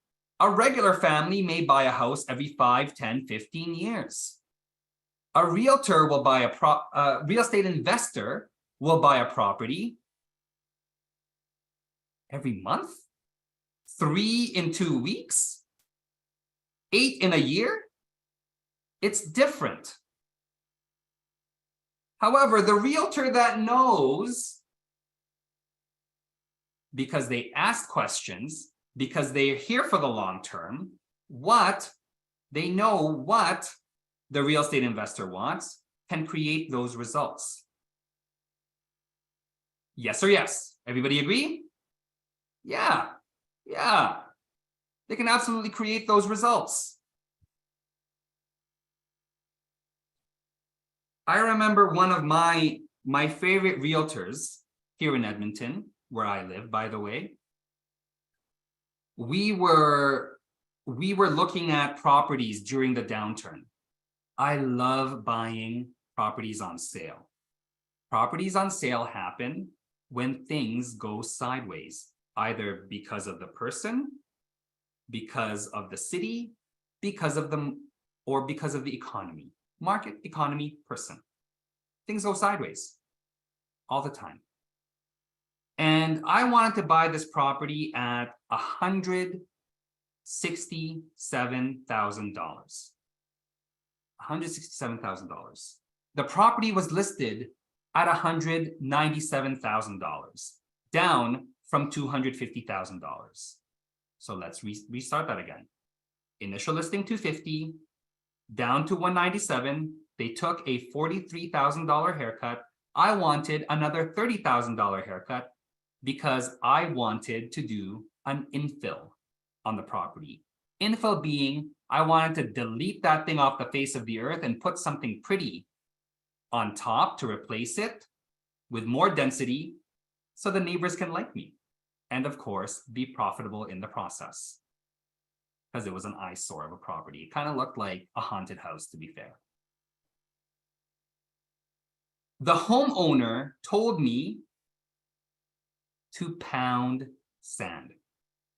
A regular family may buy a house every 5, 10, 15 years. A realtor will buy a real estate investor will buy a property every month, 3 in 2 weeks, 8 in a year. It's different. However, the realtor that knows, because they ask questions, because they're here for the long term, they know what the real estate investor wants, can create those results. Yes or yes? Everybody agree? Yeah. They can absolutely create those results. I remember one of my favorite realtors here in Edmonton, where I live, by the way, we were looking at properties during the downturn. I love buying properties on sale. Properties on sale happen when things go sideways, either because of the person, because of the city, because of the economy. Market, economy, person. Things go sideways all the time. And I wanted to buy this property at $167,000. $167,000. The property was listed at $197,000, down from $250,000. So let's restart that again. Initial listing $250,000, down to $197,000. They took a $43,000 haircut. I wanted another $30,000 haircut because I wanted to do an infill on the property. Infill being, I wanted to delete that thing off the face of the earth and put something pretty on top to replace it with more density so the neighbors can like me. And of course, be profitable in the process. Because it was an eyesore of a property. It kind of looked like a haunted house, to be fair. The homeowner told me to pound sand.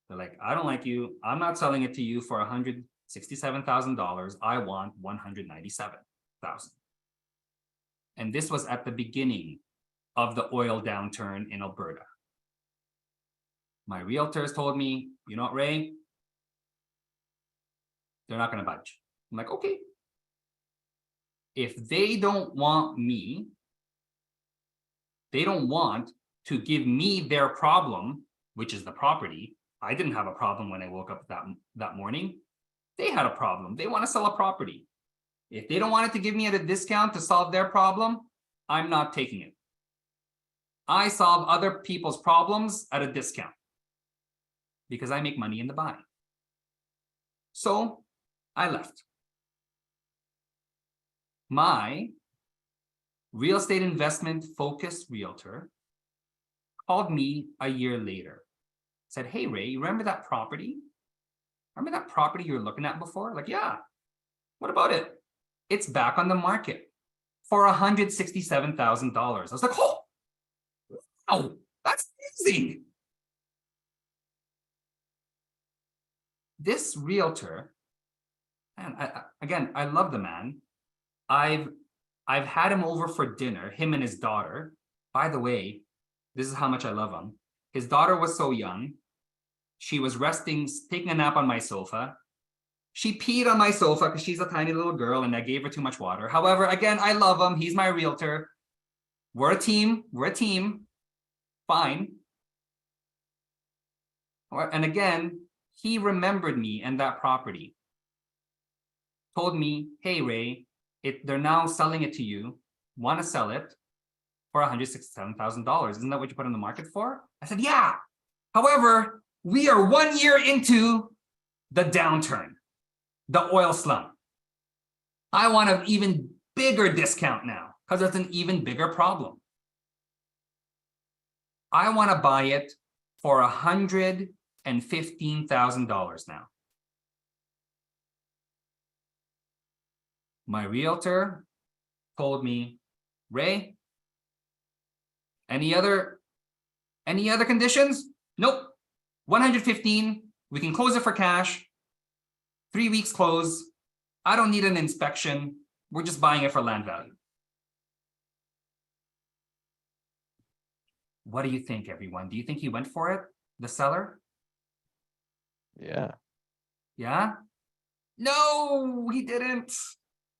They're like, I don't like you. I'm not selling it to you for $167,000. I want $197,000. And this was at the beginning of the oil downturn in Alberta. My realtors told me, you know what, Ray? They're not going to budge. I'm like, okay. If they don't want me, they don't want to give me their problem, which is the property. I didn't have a problem when I woke up that morning. They had a problem. They want to sell a property. If they don't want it to give me at a discount to solve their problem, I'm not taking it. I solve other people's problems at a discount because I make money in the buy. So I left. My real estate investment focused realtor called me a year later. Said, hey, Ray, you remember that property? Remember that property you were looking at before? Like, yeah. What about it? It's back on the market for $167,000. I was like, oh, wow, that's amazing. This realtor, and again, I love the man. I've had him over for dinner, him and his daughter. By the way, this is how much I love him. His daughter was so young. She was resting, taking a nap on my sofa. She peed on my sofa because she's a tiny little girl and I gave her too much water. However, again, I love him. He's my realtor. We're a team. We're a team. Fine. And again, he remembered me and that property. Told me, hey, Ray, they're now selling it to you. Want to sell it for $167,000. Isn't that what you put on the market for? I said, yeah. However, we are 1 year into the downturn, the oil slump. I want an even bigger discount now because it's an even bigger problem. I want to buy it for $115,000 now. My realtor told me, Ray, any other conditions? Nope. 115, we can close it for cash. 3 weeks close. I don't need an inspection. We're just buying it for land value. What do you think, everyone? Do you think he went for it, the seller? Yeah. Yeah? No, he didn't.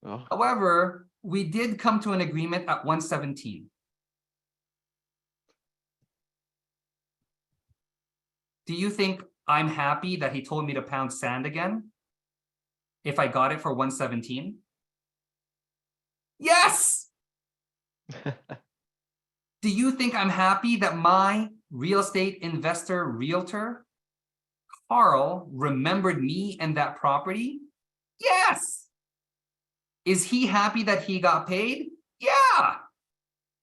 Oh, However, we did come to an agreement at 117. Do you think I'm happy that he told me to pound sand again? If I got it for 117? Yes! Do you think I'm happy that my real estate investor realtor, Carl, remembered me and that property? Yes! Is he happy that he got paid? Yeah!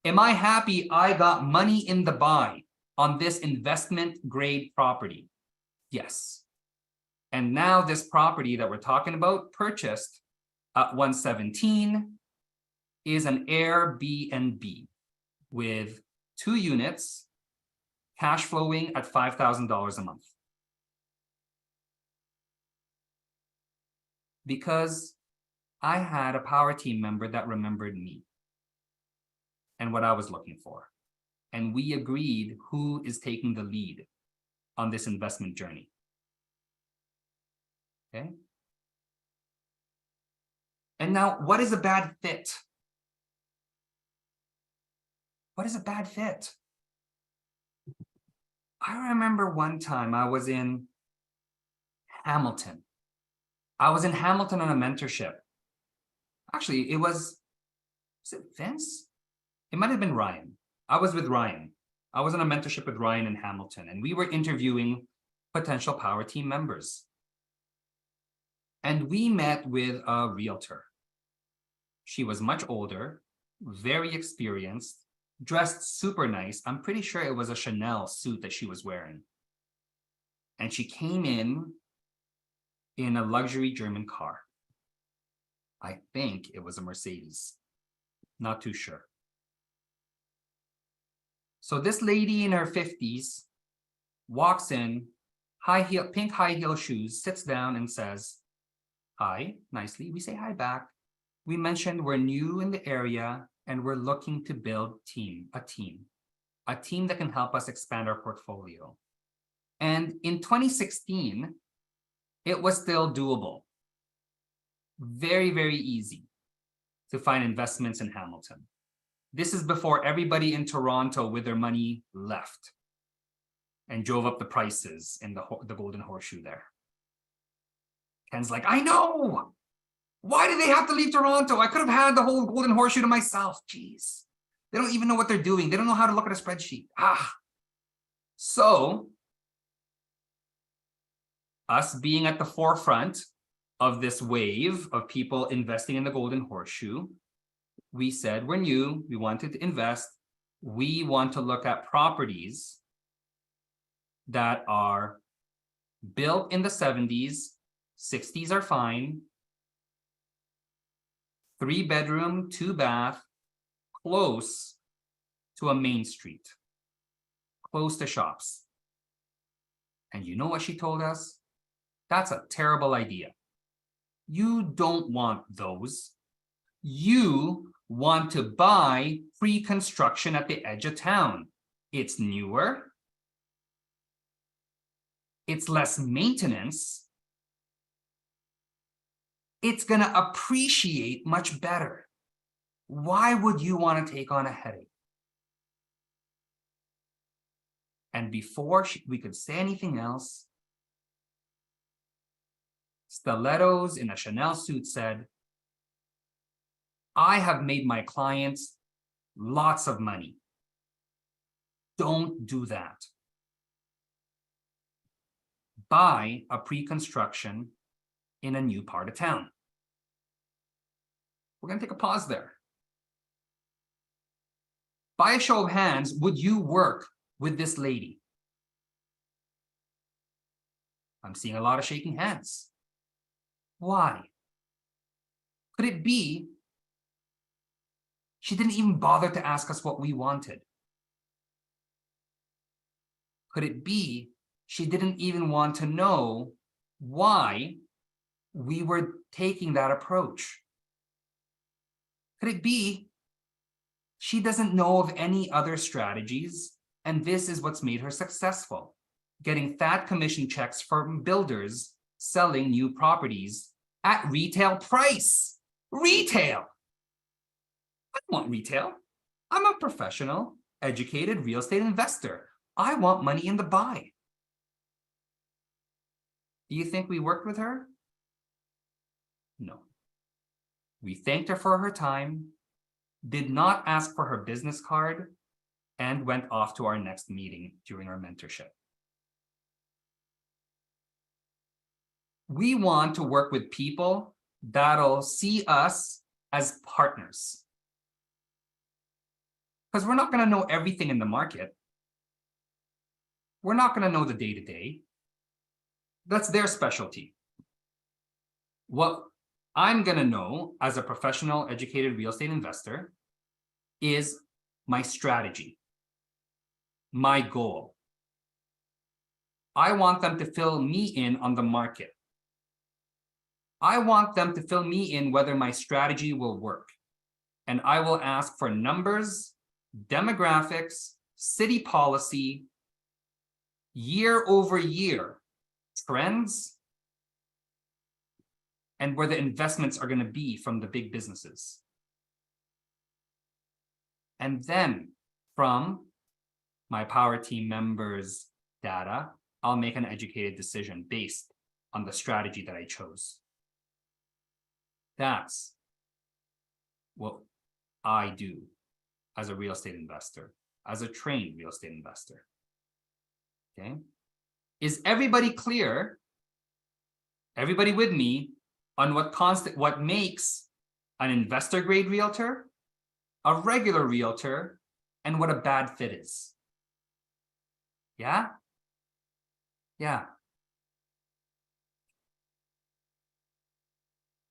Am I happy I got money in the buy on this investment grade property? Yes. And now this property that we're talking about, purchased at 117, is an Airbnb with 2 units, cash flowing at $5,000 a month. Because I had a power team member that remembered me and what I was looking for. And we agreed who is taking the lead on this investment journey. Okay. And now, what is a bad fit? What is a bad fit? I remember one time I was in Hamilton. I was in Hamilton on a mentorship. Actually, was it Vince? It might have been Ryan. I was with Ryan. I was on a mentorship with Ryan in Hamilton, and we were interviewing potential power team members. And we met with a realtor. She was much older, very experienced, dressed super nice. I'm pretty sure it was a Chanel suit that she was wearing. And she came in a luxury German car. I think it was a Mercedes. Not too sure. So this lady in her 50s walks in, pink high heel shoes, sits down and says, hi, nicely. We say hi back. We mentioned we're new in the area and we're looking to build a team that can help us expand our portfolio. And in 2016, it was still doable. Very, very easy to find investments in Hamilton. This is before everybody in Toronto with their money left and drove up the prices in the Golden Horseshoe there. Ken's like, I know! Why did they have to leave Toronto? I could have had the whole Golden Horseshoe to myself. Jeez. They don't even know what they're doing. They don't know how to look at a spreadsheet. So, us being at the forefront of this wave of people investing in the Golden Horseshoe, we said we're new, we wanted to invest, we want to look at properties that are built in the 70s, 60s are fine, 3-bedroom, 2-bath, close to a main street, close to shops. And you know what she told us? That's a terrible idea. You don't want those. You want to buy pre-construction at the edge of town. It's newer. It's less maintenance. It's going to appreciate much better. Why would you want to take on a headache? And before we could say anything else, stilettos in a Chanel suit said, I have made my clients lots of money. Don't do that. Buy a pre-construction in a new part of town. We're going to take a pause there. By a show of hands, would you work with this lady? I'm seeing a lot of shaking hands. Why? Could it be she didn't even bother to ask us what we wanted? Could it be she didn't even want to know why we were taking that approach? Could it be she doesn't know of any other strategies, and this is what's made her successful, getting fat commission checks from builders selling new properties at retail price? Retail! I don't want retail. I'm a professional, educated real estate investor. I want money in the buy. Do you think we worked with her? No. We thanked her for her time, did not ask for her business card, and went off to our next meeting during our mentorship. We want to work with people that'll see us as partners. Because we're not going to know everything in the market. We're not going to know the day-to-day. That's their specialty. What I'm going to know as a professional, educated real estate investor is my strategy, my goal. I want them to fill me in on the market. I want them to fill me in whether my strategy will work. And I will ask for numbers, demographics, city policy, year over year trends, and where the investments are going to be from the big businesses. And then from my power team members' data, I'll make an educated decision based on the strategy that I chose. That's what I do as a real estate investor, as a trained real estate investor. Okay. Is everybody clear? Everybody with me on what makes an investor grade realtor, a regular realtor, and what a bad fit is? Yeah? Yeah.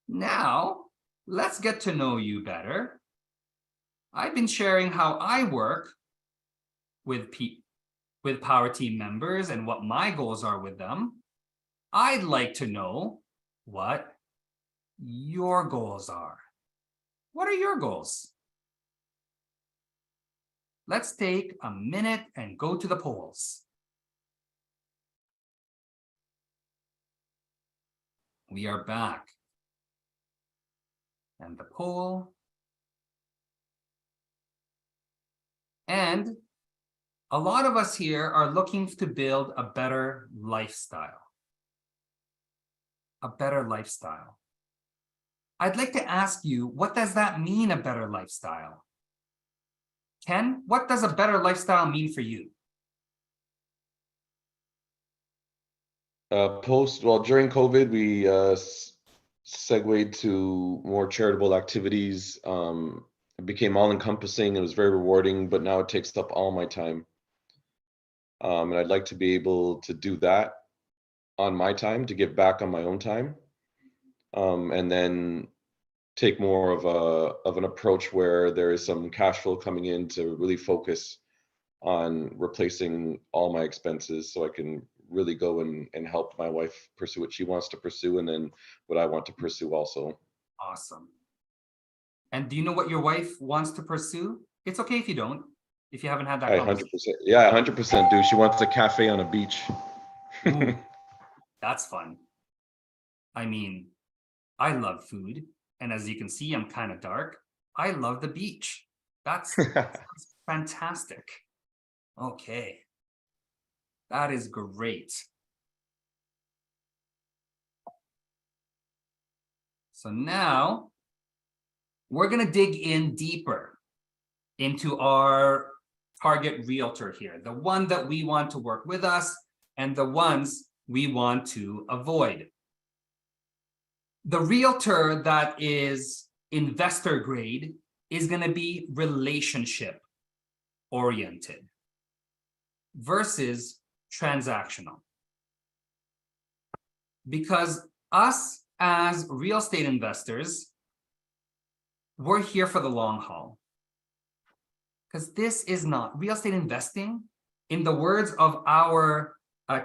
Now, let's get to know you better. I've been sharing how I work with power team members and what my goals are with them. I'd like to know what your goals are. What are your goals? Let's take a minute and go to the polls. We are back. And the poll. And a lot of us here are looking to build a better lifestyle. A better lifestyle. I'd like to ask you, what does that mean, a better lifestyle? Ken, what does a better lifestyle mean for you? During COVID, we segued to more charitable activities. It became all encompassing. It was very rewarding, but now it takes up all my time. And I'd like to be able to do that on my time, to give back on my own time. And then take more of an approach where there is some cash flow coming in to really focus on replacing all my expenses, so I can really go and help my wife pursue what she wants to pursue, and then what I want to pursue also. Awesome. And do you know what your wife wants to pursue? It's okay if you don't, if you haven't had that I conversation. 100%, yeah, 100% do. She wants a cafe on a beach. Ooh, that's fun. I mean, I love food. And as you can see, I'm kind of dark. I love the beach. That's fantastic. Okay. That is great. So now we're going to dig in deeper into our target realtor here, the one that we want to work with us and the ones we want to avoid. The realtor that is investor grade is going to be relationship oriented versus transactional. Because us as real estate investors, we're here for the long haul. Because this is not real estate investing, in the words of our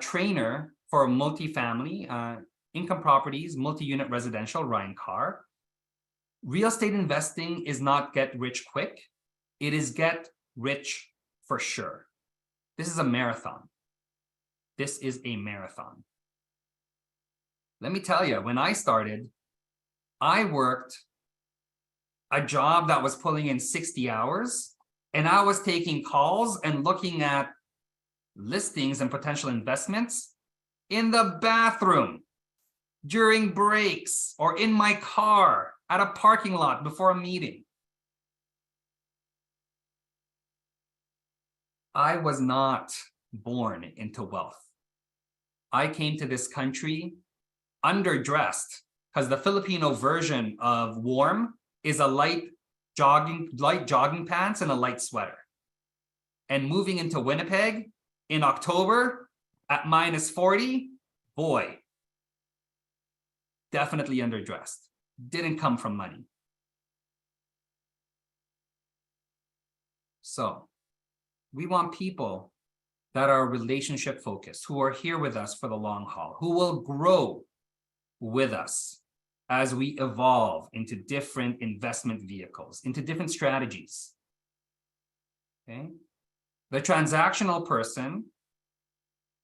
trainer for multifamily income properties, multi-unit residential, Ryan Carr, real estate investing is not get rich quick. It is get rich for sure. This is a marathon. This is a marathon. Let me tell you, when I started, I worked a job that was pulling in 60 hours, and I was taking calls and looking at listings and potential investments in the bathroom, during breaks, or in my car at a parking lot before a meeting. I was not born into wealth. I came to this country underdressed, because the Filipino version of warm is a light jogging pants and a light sweater. And moving into Winnipeg, in October at -40, boy, definitely underdressed. Didn't come from money. So we want people that are relationship focused, who are here with us for the long haul, who will grow with us as we evolve into different investment vehicles, into different strategies. Okay. The transactional person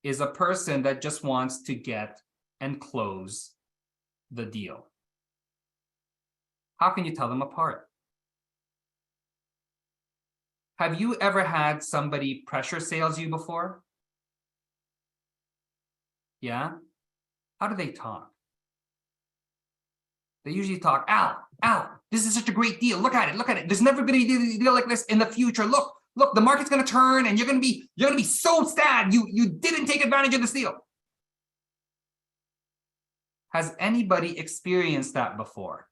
is a person that just wants to get and close the deal. How can you tell them apart? Have you ever had somebody pressure sales you before? Yeah? How do they talk? They usually talk, Al, this is such a great deal. Look at it. There's never been a deal like this in the future. Look, the market's gonna turn and you're gonna be so sad you didn't take advantage of this deal. Has anybody experienced that before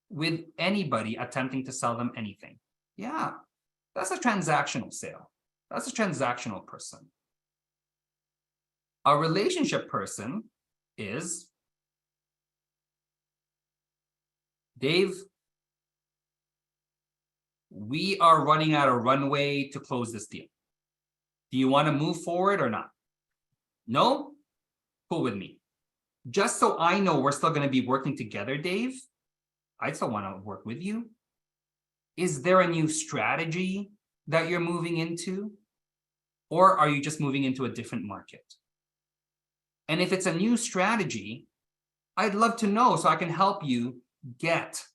with anybody attempting to sell them anything? Yeah, that's a transactional sale. That's a transactional person. A relationship person is, Dave, we are running out of runway to close this deal. Do you want to move forward or not? No? Cool with me. Just so I know we're still going to be working together, Dave, I still want to work with you. Is there a new strategy that you're moving into? Or are you just moving into a different market? And if it's a new strategy, I'd love to know so I can help you get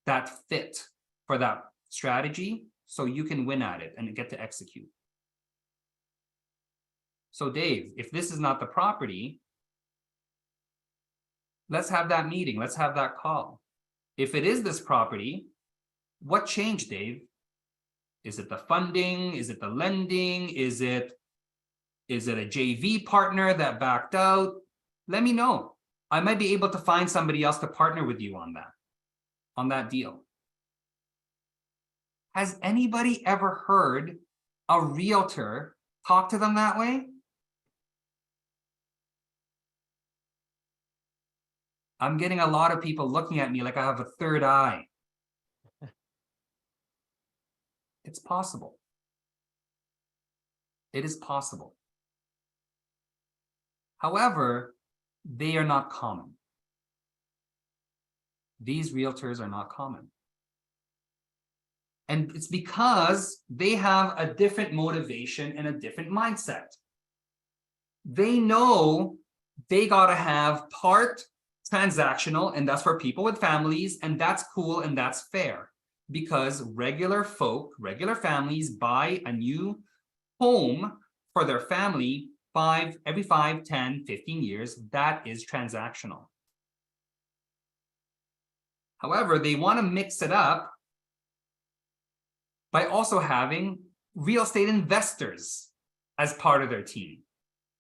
that fit for that strategy so you can win at it and get to execute. So Dave, if this is not the property, let's have that meeting. Let's have that call. If it is this property, what changed, Dave? Is it the funding? Is it the lending? Is it a JV partner that backed out? Let me know. I might be able to find somebody else to partner with you on that deal. Has anybody ever heard a realtor talk to them that way? I'm getting a lot of people looking at me like I have a third eye. It's possible. It is possible. However, they are not common. These realtors are not common. And it's because they have a different motivation and a different mindset. They know they got to have part transactional, and that's for people with families, and that's cool and that's fair. Because regular folk, regular families buy a new home for their family every 5, 10, 15 years. That is transactional. However, they want to mix it up by also having real estate investors as part of their team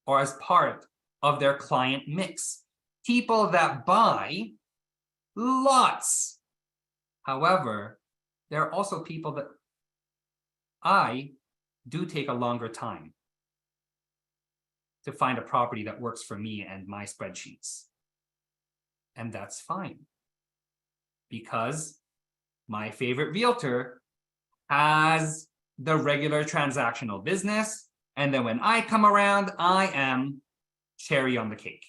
or as part of their client mix. People that buy lots. However, there are also people that I do take a longer time to find a property that works for me and my spreadsheets. And that's fine. Because my favorite realtor has the regular transactional business. And then when I come around, I am cherry on the cake.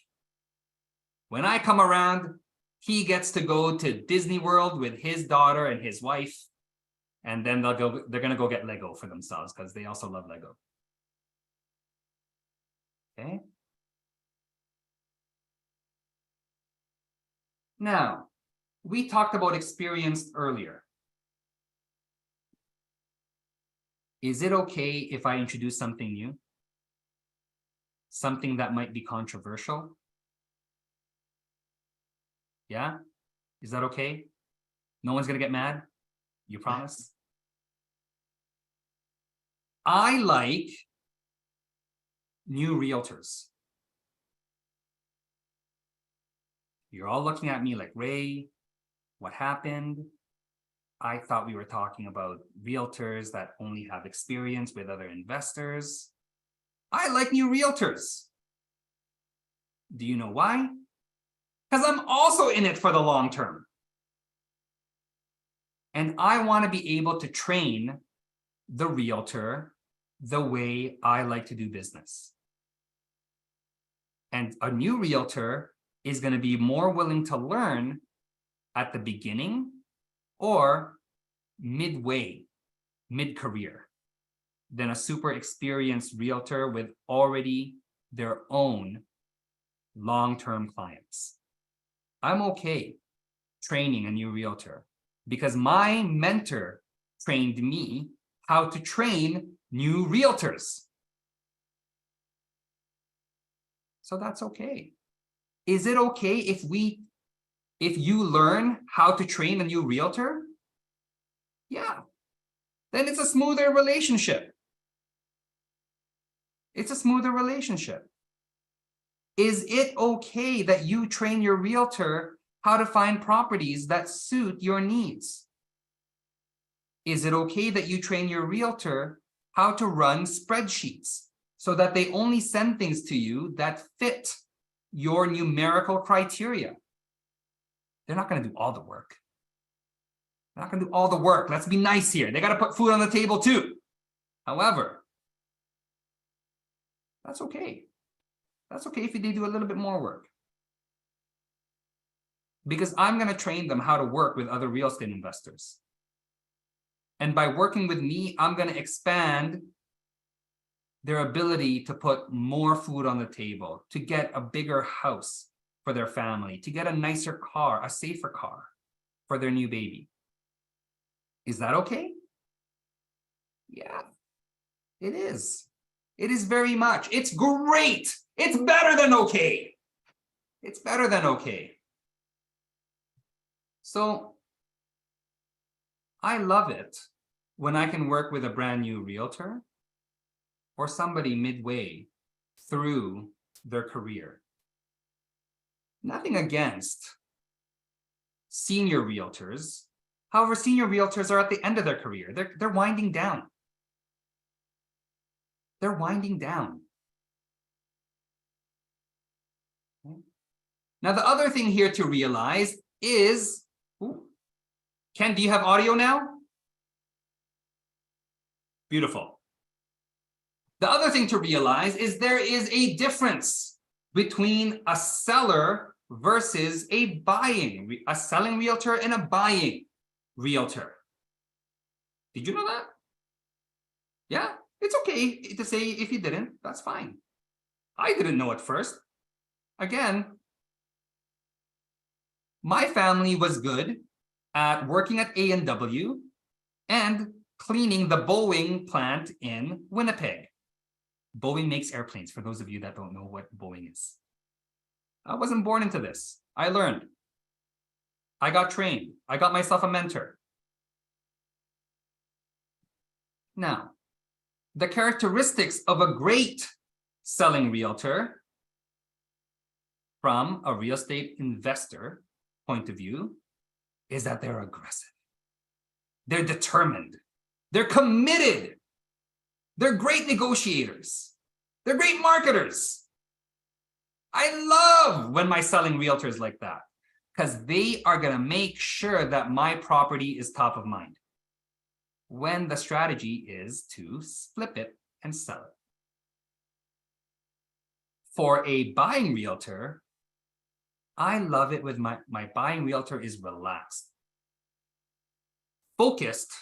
When I come around, he gets to go to Disney World with his daughter and his wife. And then they're going to go get Lego for themselves because they also love Lego. Okay. Now, we talked about experience earlier. Is it okay if I introduce something new? Something that might be controversial? Yeah? Is that okay? No one's going to get mad? You promise? I like new realtors. You're all looking at me like, Ray, what happened? I thought we were talking about realtors that only have experience with other investors. I like new realtors. Do you know why? Because I'm also in it for the long term. And I want to be able to train the realtor the way I like to do business. And a new realtor is going to be more willing to learn at the beginning or midway, mid-career, than a super experienced realtor with already their own long-term clients. I'm okay training a new realtor because my mentor trained me how to train new realtors. So that's okay. Is it okay if you learn how to train a new realtor? Yeah. Then it's a smoother relationship. It's a smoother relationship. Is it okay that you train your realtor how to find properties that suit your needs? Is it okay that you train your realtor how to run spreadsheets so that they only send things to you that fit your numerical criteria? They're not going to do all the work. They're not going to do all the work. Let's be nice here. They got to put food on the table too. However, that's okay. That's okay if they do a little bit more work. Because I'm going to train them how to work with other real estate investors. And by working with me, I'm going to expand their ability to put more food on the table, to get a bigger house for their family, to get a nicer car, a safer car for their new baby. Is that okay? Yeah, it is. It is very much. It's great. It's better than okay. It's better than okay. So I love it when I can work with a brand new realtor or somebody midway through their career. Nothing against senior realtors. However, senior realtors are at the end of their career. They're winding down. They're winding down. Now, the other thing here to realize is, Ken, do you have audio now? Beautiful. The other thing to realize is there is a difference between a seller versus a selling realtor and a buying realtor. Did you know that? Yeah, it's okay to say if you didn't, that's fine. I didn't know at first. Again, my family was good at working at A&W and cleaning the Boeing plant in Winnipeg. Boeing makes airplanes, for those of you that don't know what Boeing is. I wasn't born into this. I learned. I got trained. I got myself a mentor. Now, the characteristics of a great selling realtor from a real estate investor point of view is that they're aggressive. They're determined. They're committed. They're great negotiators. They're great marketers. I love when my selling realtors like that because they are going to make sure that my property is top of mind when the strategy is to flip it and sell it. For a buying realtor, I love it with my buying realtor is relaxed, focused,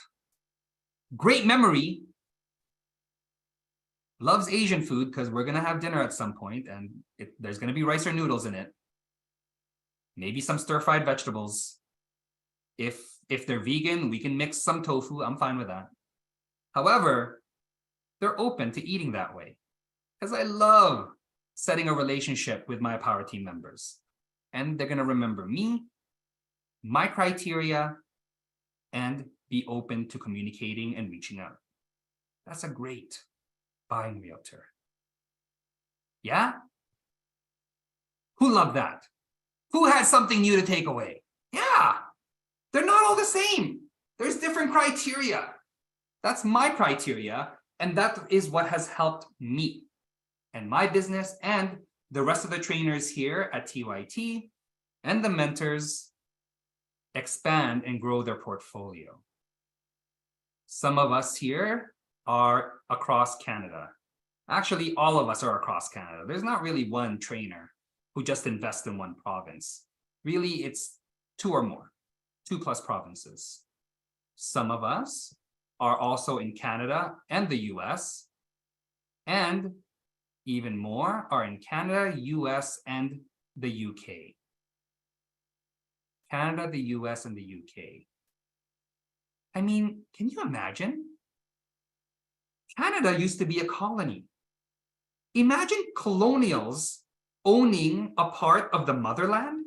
great memory, loves Asian food because we're going to have dinner at some point and there's going to be rice or noodles in it. Maybe some stir-fried vegetables. If they're vegan, we can mix some tofu. I'm fine with that. However, they're open to eating that way because I love setting a relationship with my power team members. And they're going to remember me, my criteria, and be open to communicating and reaching out. That's a great buying realtor. Yeah? Who loved that? Who had something new to take away? Yeah. They're not all the same. There's different criteria. That's my criteria, and that is what has helped me and my business and the rest of the trainers here at TYT and the mentors expand and grow their portfolio. Some of us here are across Canada. Actually, all of us are across Canada. There's not really one trainer who just invests in one province. Really, it's 2 or more, 2+ provinces. Some of us are also in Canada and the US, and even more are in Canada, US, and the UK. Canada, the US, and the UK. I mean, can you imagine? Canada used to be a colony. Imagine colonials owning a part of the motherland.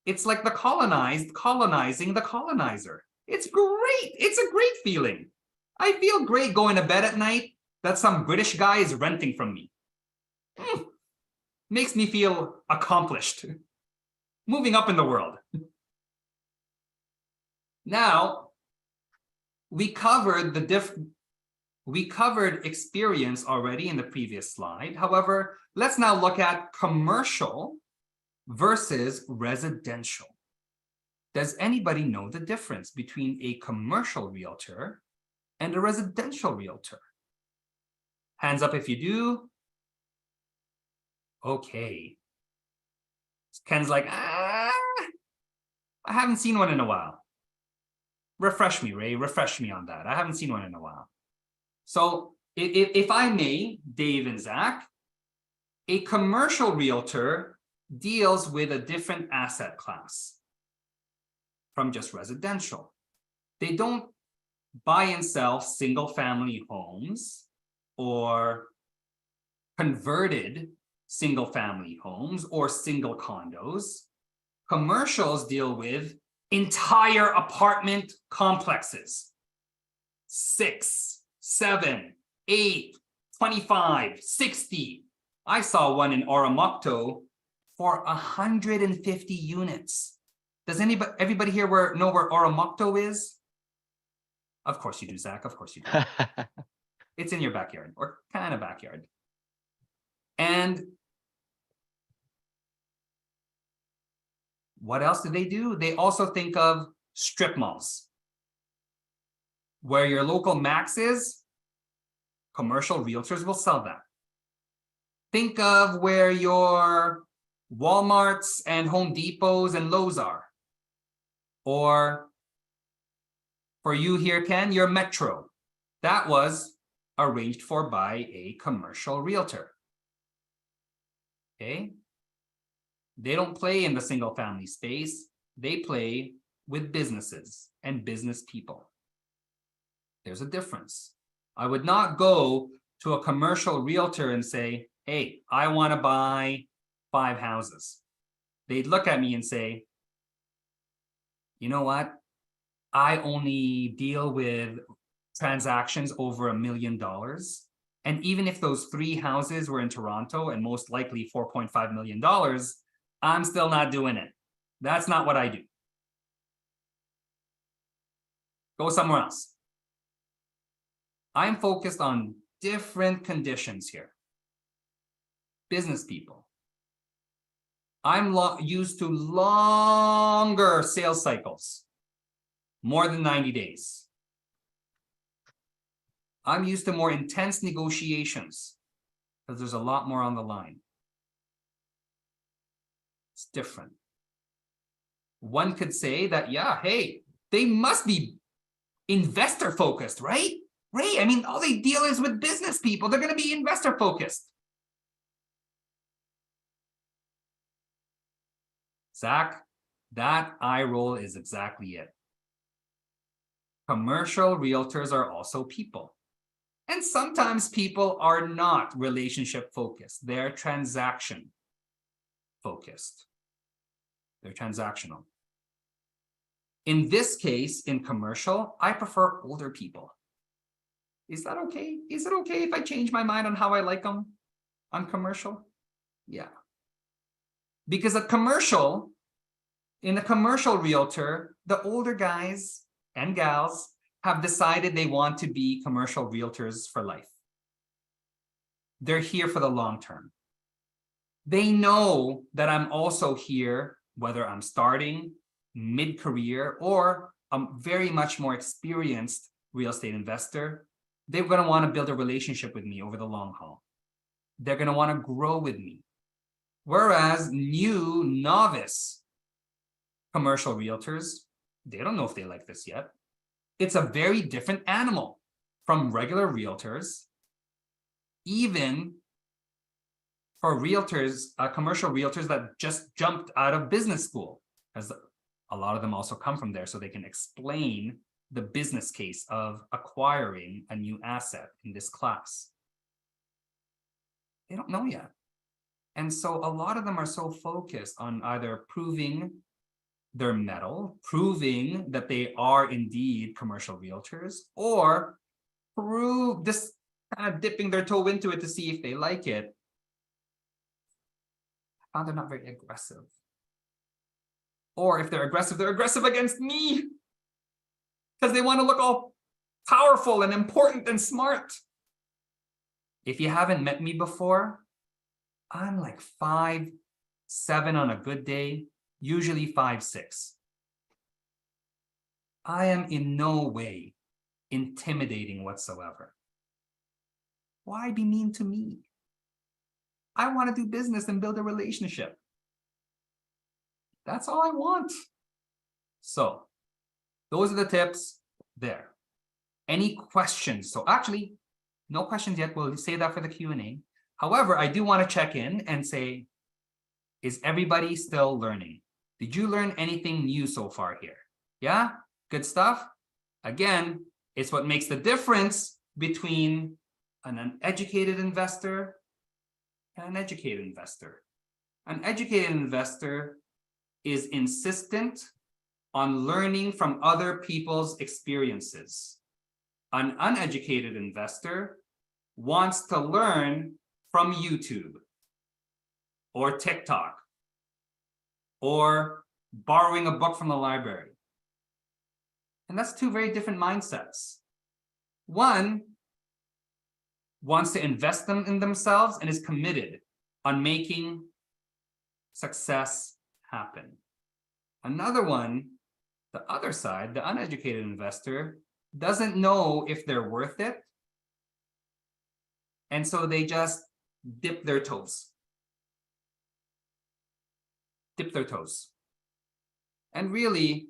It's like the colonized colonizing the colonizer. It's great. It's a great feeling. I feel great going to bed at night that some British guy is renting from me. Makes me feel accomplished. Moving up in the world. Now, we covered experience already in the previous slide. However, let's now look at commercial versus residential. Does anybody know the difference between a commercial realtor and a residential realtor? Hands up if you do. Okay. Ken's like, I haven't seen one in a while. Refresh me, Ray. Refresh me on that. I haven't seen one in a while. So if I may, Dave and Zach, a commercial realtor deals with a different asset class from just residential. They don't buy and sell single family homes or converted single family homes or single condos. Commercials deal with entire apartment complexes. 6, 7, 8, 25, 60. I saw one in Oromocto for 150 units. Does everybody here know where Oromocto is? Of course you do, Zach. Of course you do. It's in your backyard, or kind of backyard. And what else do? They also think of strip malls. Where your local Max is, commercial realtors will sell that. Think of where your Walmarts and Home Depots and Lowe's are. Or for you here, Ken, your Metro. That was arranged for by a commercial realtor. Okay? They don't play in the single family space. They play with businesses and business people. There's a difference. I would not go to a commercial realtor and say, hey, I want to buy 5 houses. They'd look at me and say, you know what? I only deal with transactions over $1 million. And even if those 3 houses were in Toronto and most likely $4.5 million, I'm still not doing it. That's not what I do. Go somewhere else. I'm focused on different conditions here. Business people. I'm used to longer sales cycles, more than 90 days. I'm used to more intense negotiations because there's a lot more on the line. It's different. One could say that, yeah, hey, they must be investor focused, right? Ray, I mean, all they deal is with business people. They're going to be investor focused. Zach, that eye roll is exactly it. Commercial realtors are also people. And sometimes people are not relationship focused. They're transaction focused. They're transactional. In this case, in commercial, I prefer older people. Is that okay? Is it okay if I change my mind on how I like them on commercial? Yeah. Because in a commercial realtor, the older guys and gals have decided they want to be commercial realtors for life. they're here for the long term. They know that I'm also here, whether I'm starting, mid-career, or a very much more experienced real estate investor. They're going to want to build a relationship with me over the long haul. They're going to want to grow with me. Whereas new novice commercial realtors, they don't know if they like this yet. It's a very different animal from regular realtors, even for realtors, commercial realtors that just jumped out of business school, as a lot of them also come from there, so they can explain the business case of acquiring a new asset in this class. They don't know yet. And so a lot of them are so focused on either proving their mettle, proving that they are indeed commercial realtors, or prove this, kind of dipping their toe into it to see if they like it. I found they're not very aggressive. Or if they're aggressive against me, because they want to look all powerful and important and smart. If you haven't met me before, I'm like 5'7" on a good day, usually 5'6". I am in no way intimidating whatsoever. Why be mean to me? I want to do business and build a relationship. That's all I want. So those are the tips there. Any questions? So actually, no questions yet. We'll save that for the Q&A. However, I do want to check in and say, is everybody still learning? Did you learn anything new so far here? Yeah? Good stuff? Again, it's what makes the difference between an uneducated investor and an educated investor. An educated investor is insistent on learning from other people's experiences. An uneducated investor wants to learn from YouTube or TikTok or borrowing a book from the library. And that's two very different mindsets. One wants to invest them in themselves and is committed on making success happen. Another one, the other side, the uneducated investor, doesn't know if they're worth it. And so they just dip their toes. Dip their toes. And really,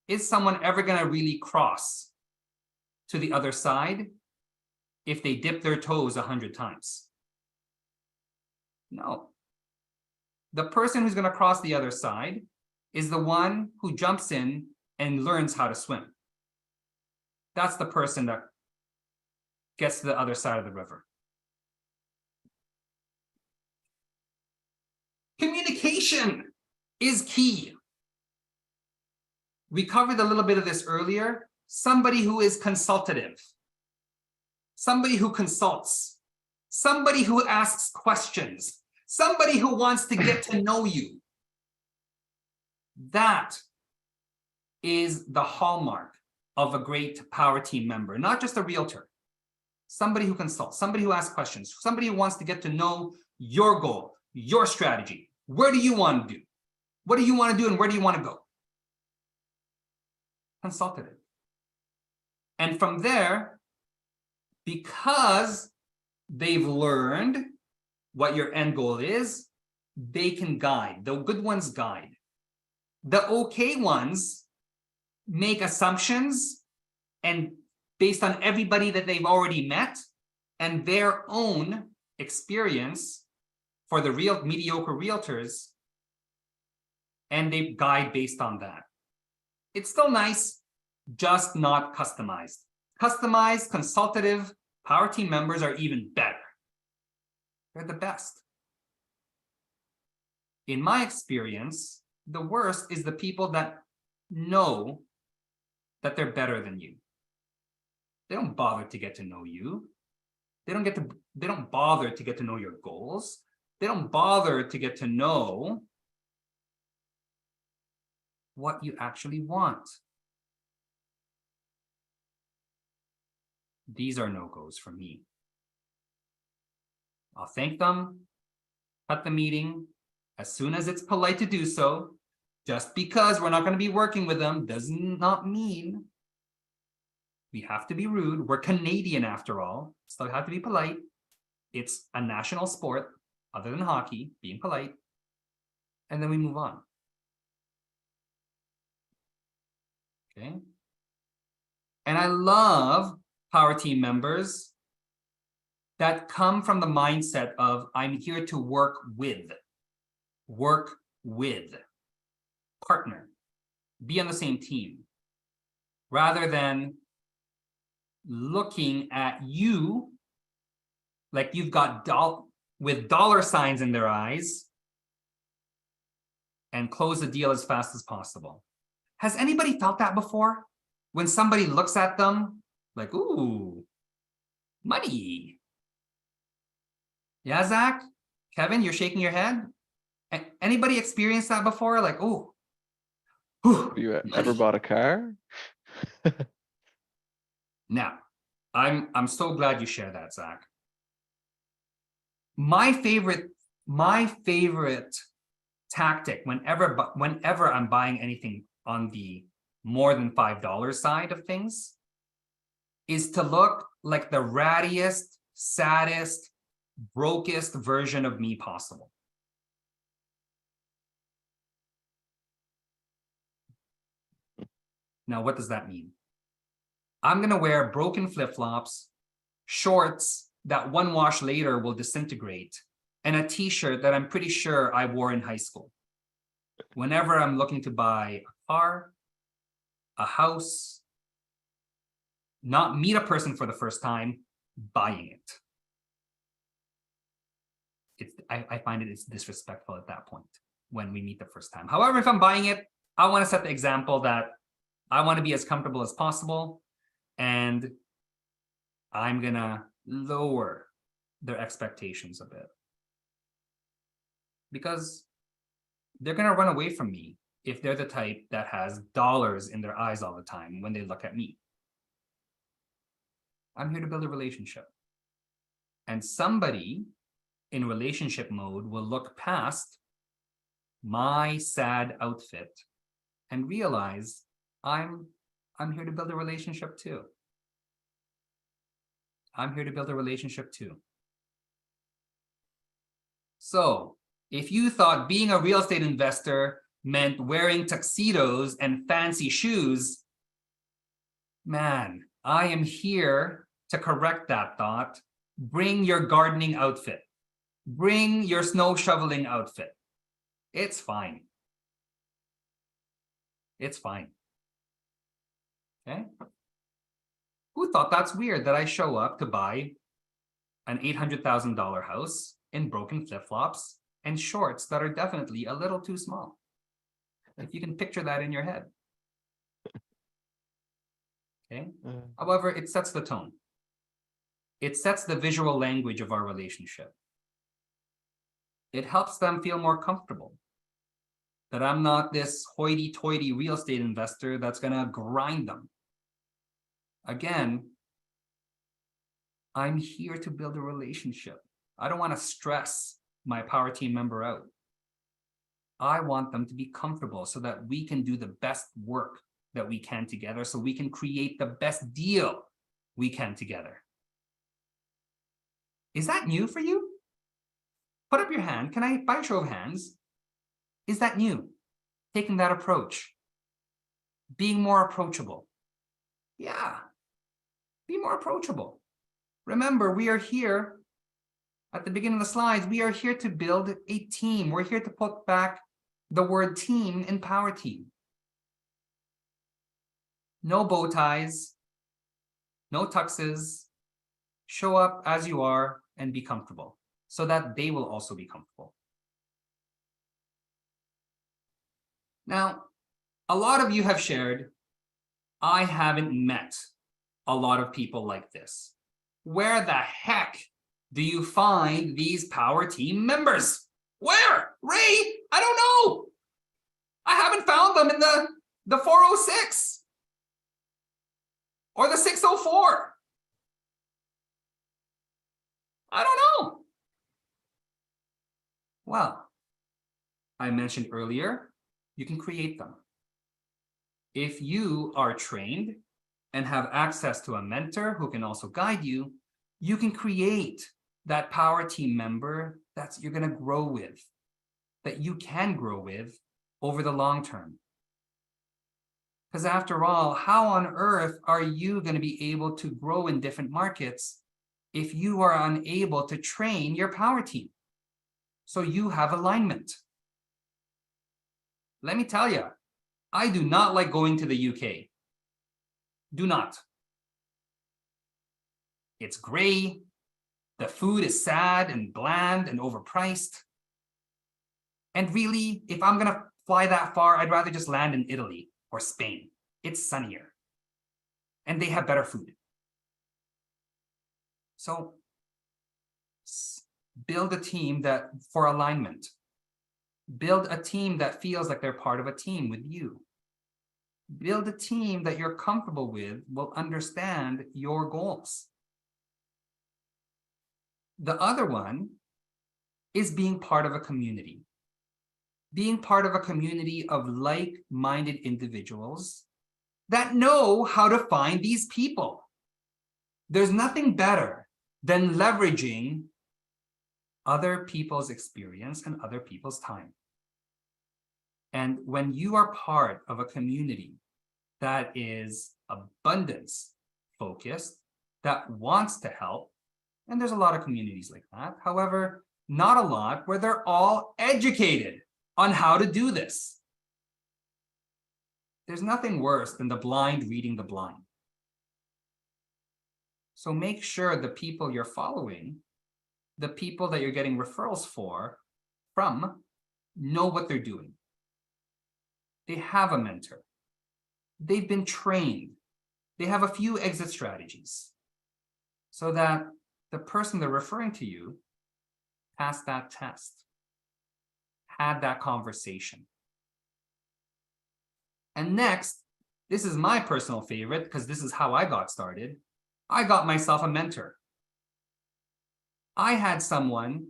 is someone ever going to really cross to the other side if they dip their toes 100 times? No. The person who's going to cross the other side is the one who jumps in and learns how to swim. That's the person that gets to the other side of the river. Communication is key. We covered a little bit of this earlier. Somebody who is consultative, somebody who consults, somebody who asks questions, somebody who wants to get to know you. That is the hallmark of a great power team member, not just a realtor. Somebody who consults, somebody who asks questions, somebody who wants to get to know your goal, your strategy. Where do you want to do? What do you want to do and where do you want to go? Consultative. And from there, because they've learned what your end goal is, they can guide. The good ones guide. The okay ones make assumptions and based on everybody that they've already met and their own experience for the real mediocre realtors, and they guide based on that. It's still nice, just not customized. Customized, consultative power team members are even better. They're the best. In my experience, the worst is the people that know that they're better than you. They don't bother to get to know you. They don't bother to get to know your goals. They don't bother to get to know what you actually want. These are no-goes for me. I'll thank them, cut the meeting as soon as it's polite to do so. Just because we're not going to be working with them does not mean we have to be rude. We're Canadian after all. Still have to be polite. It's a national sport other than hockey, being polite. And then we move on. Okay. And I love power team members that come from the mindset of I'm here to work with, partner, be on the same team, rather than looking at you like you've got with dollar signs in their eyes and close the deal as fast as possible. Has anybody felt that before? When somebody looks at them like, ooh, money. Yeah, Zach? Kevin, you're shaking your head? Anybody experienced that before? Like, ooh. Have you ever bought a car? Now, I'm so glad you share that, Zach. My favorite tactic whenever I'm buying anything on the more than $5 side of things is to look like the rattiest, saddest, brokest version of me possible. Now, what does that mean? I'm going to wear broken flip-flops, shorts that one wash later will disintegrate, and a t-shirt that I'm pretty sure I wore in high school. Whenever I'm looking to buy a car, a house, not meet a person for the first time, buying it. I find it's disrespectful at that point when we meet the first time. However, if I'm buying it, I want to set the example that I want to be as comfortable as possible, and I'm gonna lower their expectations a bit because they're gonna run away from me if they're the type that has dollars in their eyes all the time when they look at me. I'm here to build a relationship. And somebody in relationship mode will look past my sad outfit and realize I'm here to build a relationship too. I'm here to build a relationship too. So if you thought being a real estate investor meant wearing tuxedos and fancy shoes, man, I am here to correct that thought. Bring your gardening outfit. Bring your snow shoveling outfit. It's fine. It's fine. Okay? Who thought that's weird that I show up to buy an $800,000 house in broken flip-flops and shorts that are definitely a little too small? If you can picture that in your head. Okay. However, it sets the tone. It sets the visual language of our relationship. It helps them feel more comfortable that I'm not this hoity-toity real estate investor that's going to grind them. Again, I'm here to build a relationship. I don't want to stress my power team member out. I want them to be comfortable so that we can do the best work that we can together, so we can create the best deal we can together. Is that new for you? Put up your hand. Can I, by a show of hands, is that new? Taking that approach, being more approachable. Yeah, be more approachable. Remember, we are here at the beginning of the slides. We are here to build a team. We're here to put back the word team in power team. No bow ties, no tuxes. Show up as you are and be comfortable so that they will also be comfortable. Now, a lot of you have shared, I haven't met a lot of people like this. Where the heck do you find these power team members? Where? Ray? I don't know. I haven't found them in the 406 or the 604. I don't know. Well, I mentioned earlier, you can create them. If you are trained and have access to a mentor who can also guide you, you can create that power team member that you're going to grow with, that you can grow with over the long term. Because after all, how on earth are you going to be able to grow in different markets if you are unable to train your power team? So you have alignment. Let me tell you, I do not like going to the UK. Do not. It's gray. The food is sad and bland and overpriced. And really, if I'm going to fly that far, I'd rather just land in Italy or Spain. It's sunnier. And they have better food. So build a team that for alignment. Build a team that feels like they're part of a team with you. Build a team that you're comfortable with, will understand your goals. The other one is being part of a community. Being part of a community of like-minded individuals that know how to find these people. There's nothing better than leveraging other people's experience and other people's time. And when you are part of a community that is abundance focused, that wants to help, and there's a lot of communities like that. However, not a lot where they're all educated on how to do this. There's nothing worse than the blind reading the blind. So make sure the people you're following, the people that you're getting referrals from, know what they're doing. They have a mentor. They've been trained. They have a few exit strategies so that the person they're referring to you passed that test, had that conversation. And next, this is my personal favorite because this is how I got started. I got myself a mentor. I had someone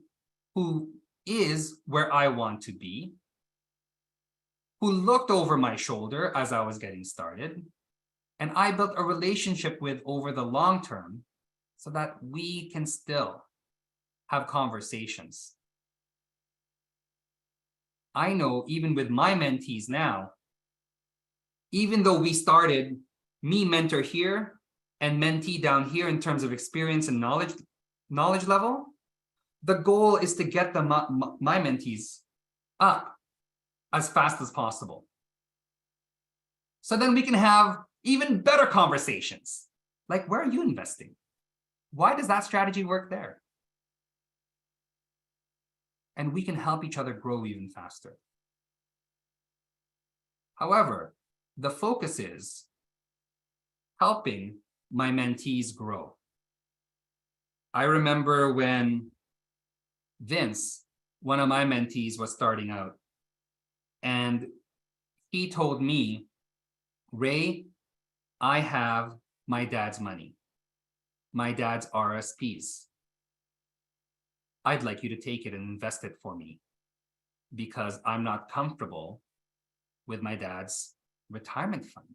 who is where I want to be, who looked over my shoulder as I was getting started, and I built a relationship with over the long term so that we can still have conversations. I know even with my mentees now, even though we started me mentor here and mentee down here in terms of experience and knowledge level, the goal is to get my mentees up as fast as possible. So then we can have even better conversations. Like, where are you investing? Why does that strategy work there? And we can help each other grow even faster. However, the focus is helping my mentees grow. I remember when Vince, one of my mentees, was starting out, and he told me, Ray, I have my dad's money, my dad's RSPs. I'd like you to take it and invest it for me because I'm not comfortable with my dad's retirement fund.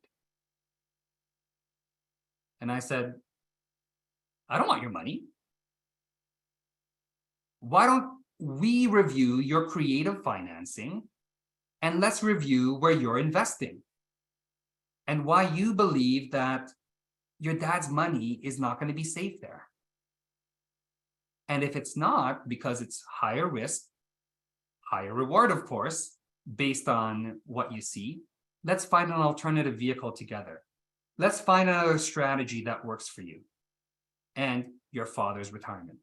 And I said, I don't want your money. Why don't we review your creative financing and let's review where you're investing and why you believe that your dad's money is not going to be safe there. And if it's not, because it's higher risk, higher reward, of course, based on what you see, let's find an alternative vehicle together. Let's find another strategy that works for you and your father's retirement.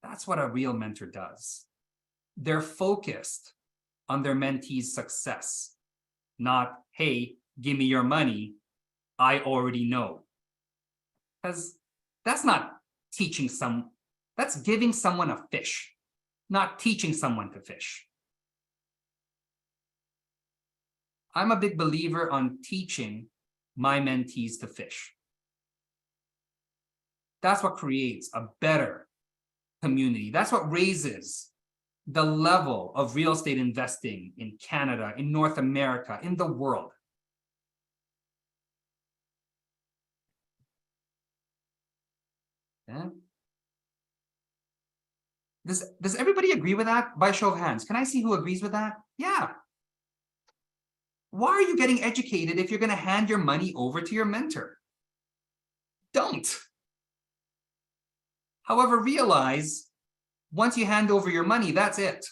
That's what a real mentor does. They're focused on their mentee's success, not, hey, give me your money, I already know. Because that's not teaching that's giving someone a fish, not teaching someone to fish. I'm a big believer on teaching my mentees to fish. That's what creates a better community. That's what raises the level of real estate investing in Canada, in North America, in the world. Yeah. Does everybody agree with that? By show of hands, can I see who agrees with that? Yeah. Why are you getting educated if you're going to hand your money over to your mentor? Don't. However, realize once you hand over your money, that's it.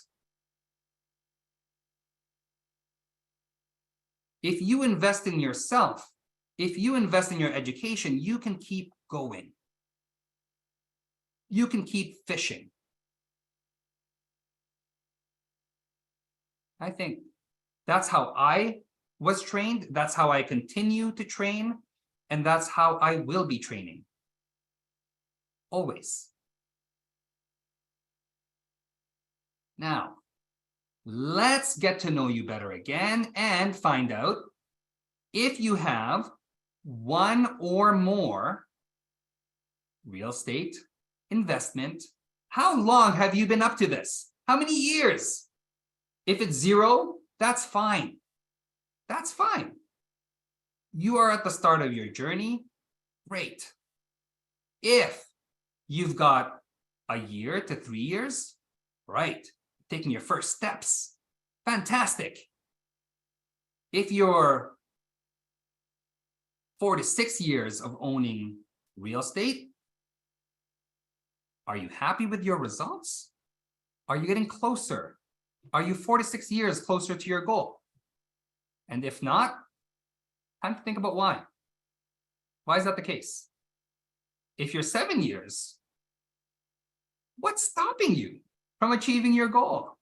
If you invest in yourself, if you invest in your education, you can keep going. You can keep fishing. I think that's how I was trained. That's how I continue to train. And that's how I will be training. Always. Now, let's get to know you better again and find out if you have one or more real estate investment. How long have you been up to this? How many years? If it's 0, that's fine. That's fine. You are at the start of your journey. Great. If you've got a year to 3 years, right, taking your first steps, fantastic. If you're 4 to 6 years of owning real estate, are you happy with your results? Are you getting closer? Are you 4 to 6 years closer to your goal? And if not, time to think about why. Why is that the case? If you're 7 years, what's stopping you from achieving your goal?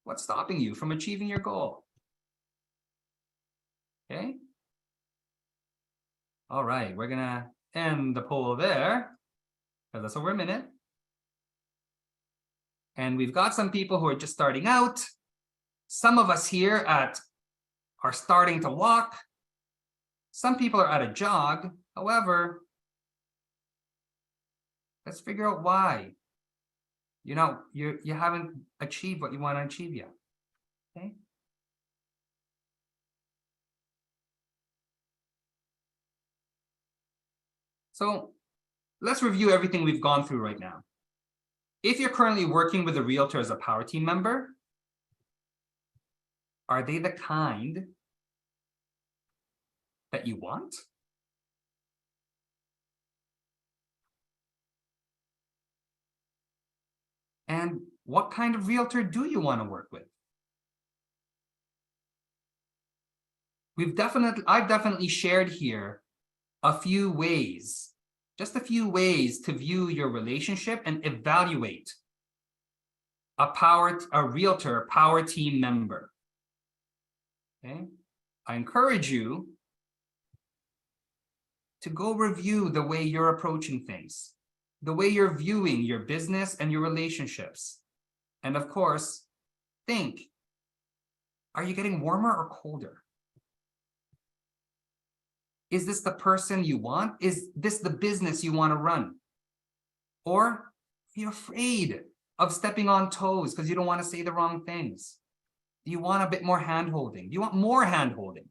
What's stopping you from achieving your goal? Okay. All right, we're gonna end the poll there because that's over a minute. And we've got some people who are just starting out. Some of us here are starting to walk. Some people are at a jog. However, let's figure out why. You haven't achieved what you want to achieve yet. Okay. So let's review everything we've gone through right now. If you're currently working with a realtor as a power team member, are they the kind that you want? And what kind of realtor do you want to work with? I've definitely shared here a few ways, just a few ways to view your relationship and evaluate a realtor power team member. Okay, I encourage you to go review the way you're approaching things, the way you're viewing your business and your relationships. And of course, think, are you getting warmer or colder? Is this the person you want? Is this the business you want to run? Or are you afraid of stepping on toes because you don't want to say the wrong things? Do you want a bit more hand-holding? Do you want more hand-holding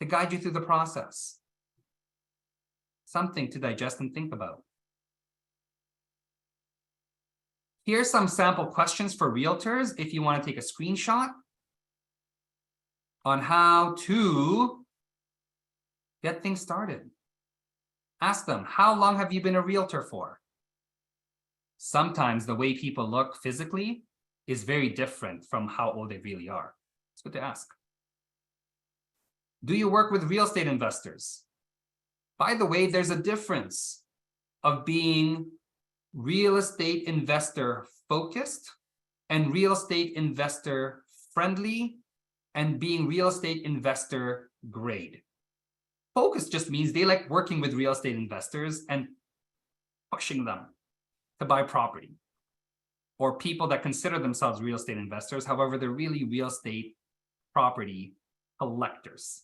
to guide you through the process? Something to digest and think about. Here's some sample questions for realtors if you want to take a screenshot on how to get things started. Ask them, how long have you been a realtor for? Sometimes the way people look physically is very different from how old they really are. It's good to ask. Do you work with real estate investors? By the way, there's a difference of being real estate investor focused and real estate investor friendly and being real estate investor grade. Focus just means they like working with real estate investors and pushing them to buy property, or people that consider themselves real estate investors. However, they're really real estate property collectors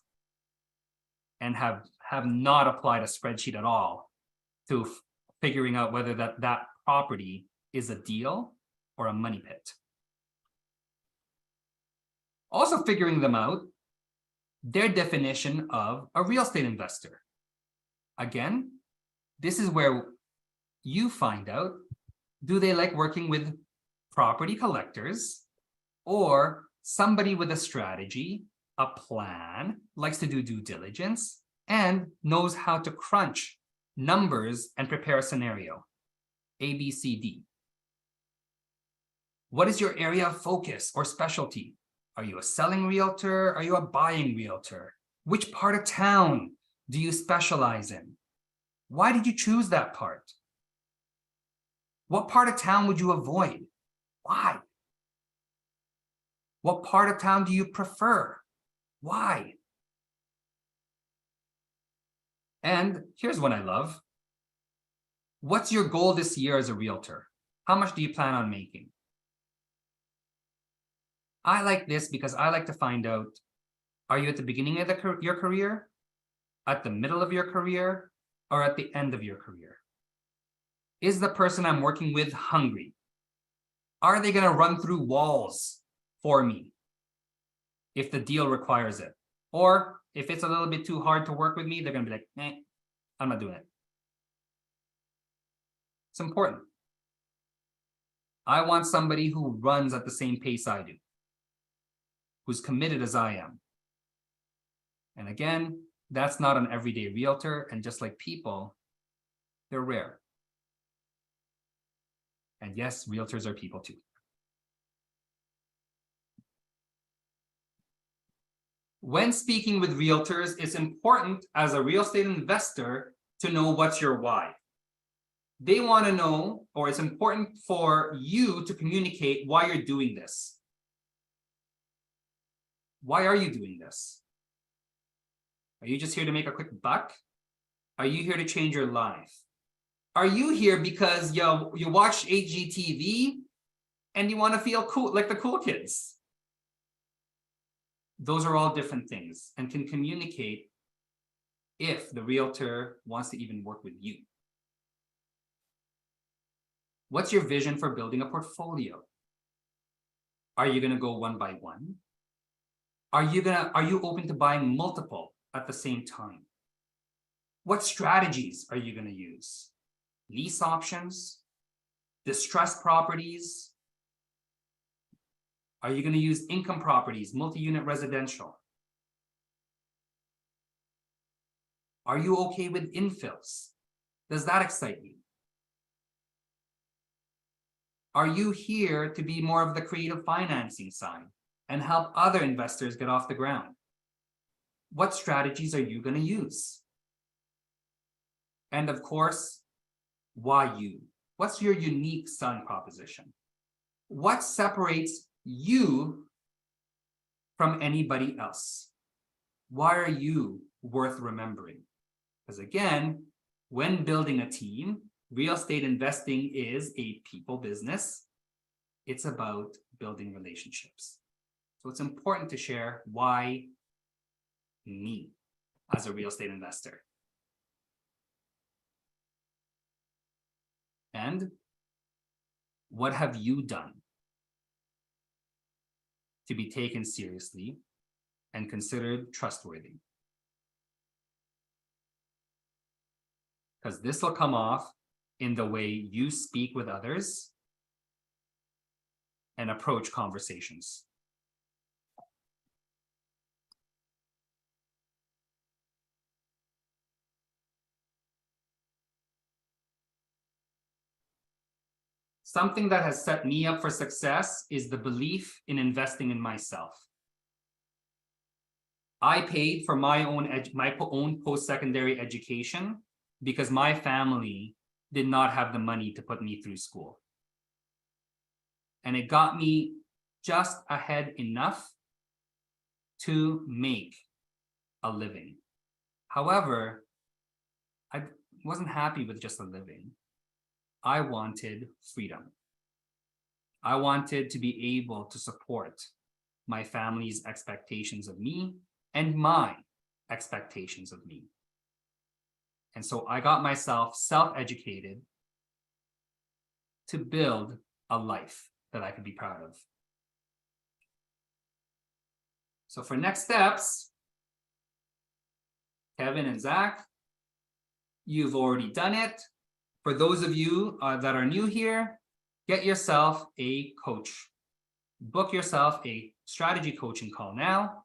and have not applied a spreadsheet at all to figuring out whether that property is a deal or a money pit. Also figuring them out, their definition of a real estate investor. Again, this is where you find out, do they like working with property collectors or somebody with a strategy, a plan, likes to do due diligence, and knows how to crunch numbers and prepare a scenario, A, B, C, D. What is your area of focus or specialty? Are you a selling realtor? Are you a buying realtor? Which part of town do you specialize in? Why did you choose that part? What part of town would you avoid? Why? What part of town do you prefer? Why? And here's one I love. What's your goal this year as a realtor? How much do you plan on making? I like this because I like to find out, are you at the beginning of your career, at the middle of your career, or at the end of your career? Is the person I'm working with hungry? Are they going to run through walls for me if the deal requires it? Or if it's a little bit too hard to work with me, they're going to be like, I'm not doing it. It's important. I want somebody who runs at the same pace I do, who's committed as I am. And again, that's not an everyday realtor. And just like people, they're rare. And yes, realtors are people too. When speaking with realtors, it's important as a real estate investor to know what's your why. They want to know, or it's important for you to communicate why you're doing this. Why are you doing this? Are you just here to make a quick buck? Are you here to change your life? Are you here because you watch HGTV and you want to feel cool, like the cool kids? Those are all different things and can communicate if the realtor wants to even work with you. What's your vision for building a portfolio? Are you going to go one by one? Are you open to buying multiple at the same time? What strategies are you going to use? Lease options, distressed properties? Are you going to use income properties, multi-unit residential? Are you okay with infills? Does that excite you? Are you here to be more of the creative financing side and help other investors get off the ground? What strategies are you going to use? And of course, why you? What's your unique selling proposition? What separates you from anybody else? Why are you worth remembering? Because again, when building a team, real estate investing is a people business. It's about building relationships. So it's important to share why me as a real estate investor. And what have you done to be taken seriously and considered trustworthy? Because this will come off in the way you speak with others and approach conversations. Something that has set me up for success is the belief in investing in myself. I paid for my own post-secondary education because my family did not have the money to put me through school. And it got me just ahead enough to make a living. However, I wasn't happy with just a living. I wanted freedom. I wanted to be able to support my family's expectations of me and my expectations of me. And so I got myself self-educated to build a life that I could be proud of. So for next steps, Kevin and Zach, you've already done it. For those of you that are new here, get yourself a coach. Book yourself a strategy coaching call now.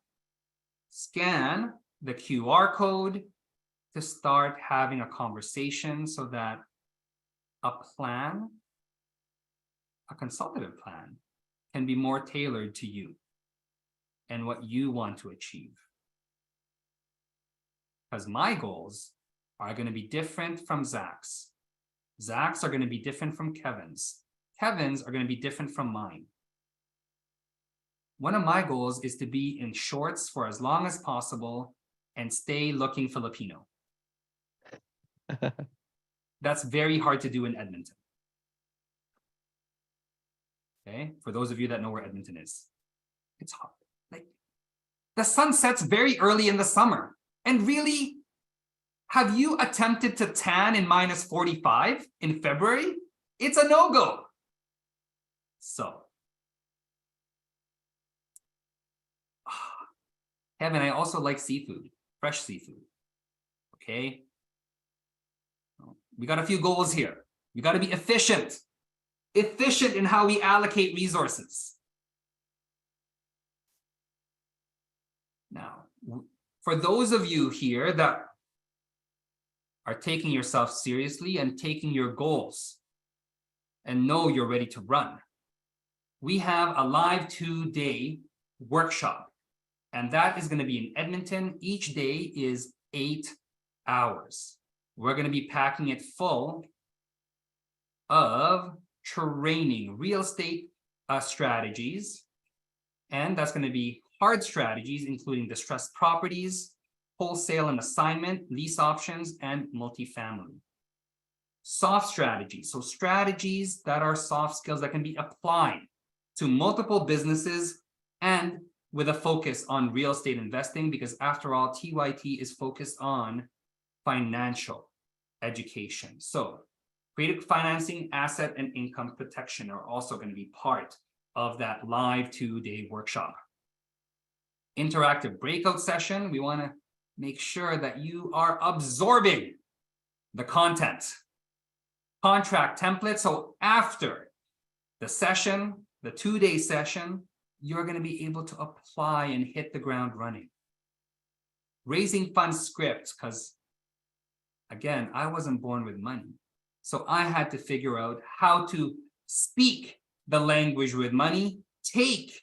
Scan the QR code to start having a conversation so that a plan, a consultative plan, can be more tailored to you and what you want to achieve. Because my goals are going to be different from Zach's. Zach's are going to be different from Kevin's. Kevin's are going to be different from mine. One of my goals is to be in shorts for as long as possible and stay looking Filipino. That's very hard to do in Edmonton. Okay, for those of you that know where Edmonton is, it's hot. Like, the sun sets very early in the summer. And really, have you attempted to tan in minus 45 in February? It's a no-go. So, Kevin, I also like seafood, fresh seafood. Okay. We got a few goals here. We got to be efficient in how we allocate resources. Now, for those of you here that are taking yourself seriously and taking your goals and know you're ready to run, we have a live 2-day workshop, and that is going to be in Edmonton. Each day is 8 hours. We're going to be packing it full of training, real estate strategies, and that's going to be hard strategies, including distressed properties, wholesale and assignment, lease options, and multifamily. Soft strategies, so strategies that are soft skills that can be applied to multiple businesses and with a focus on real estate investing, because after all, TYT is focused on financial education. So creative financing, asset, and income protection are also going to be part of that live 2-day workshop. Interactive breakout session. We want to make sure that you are absorbing the content. Contract template. So after the session, the 2-day session, you're going to be able to apply and hit the ground running. Raising funds scripts, because again, I wasn't born with money. So I had to figure out how to speak the language with money, take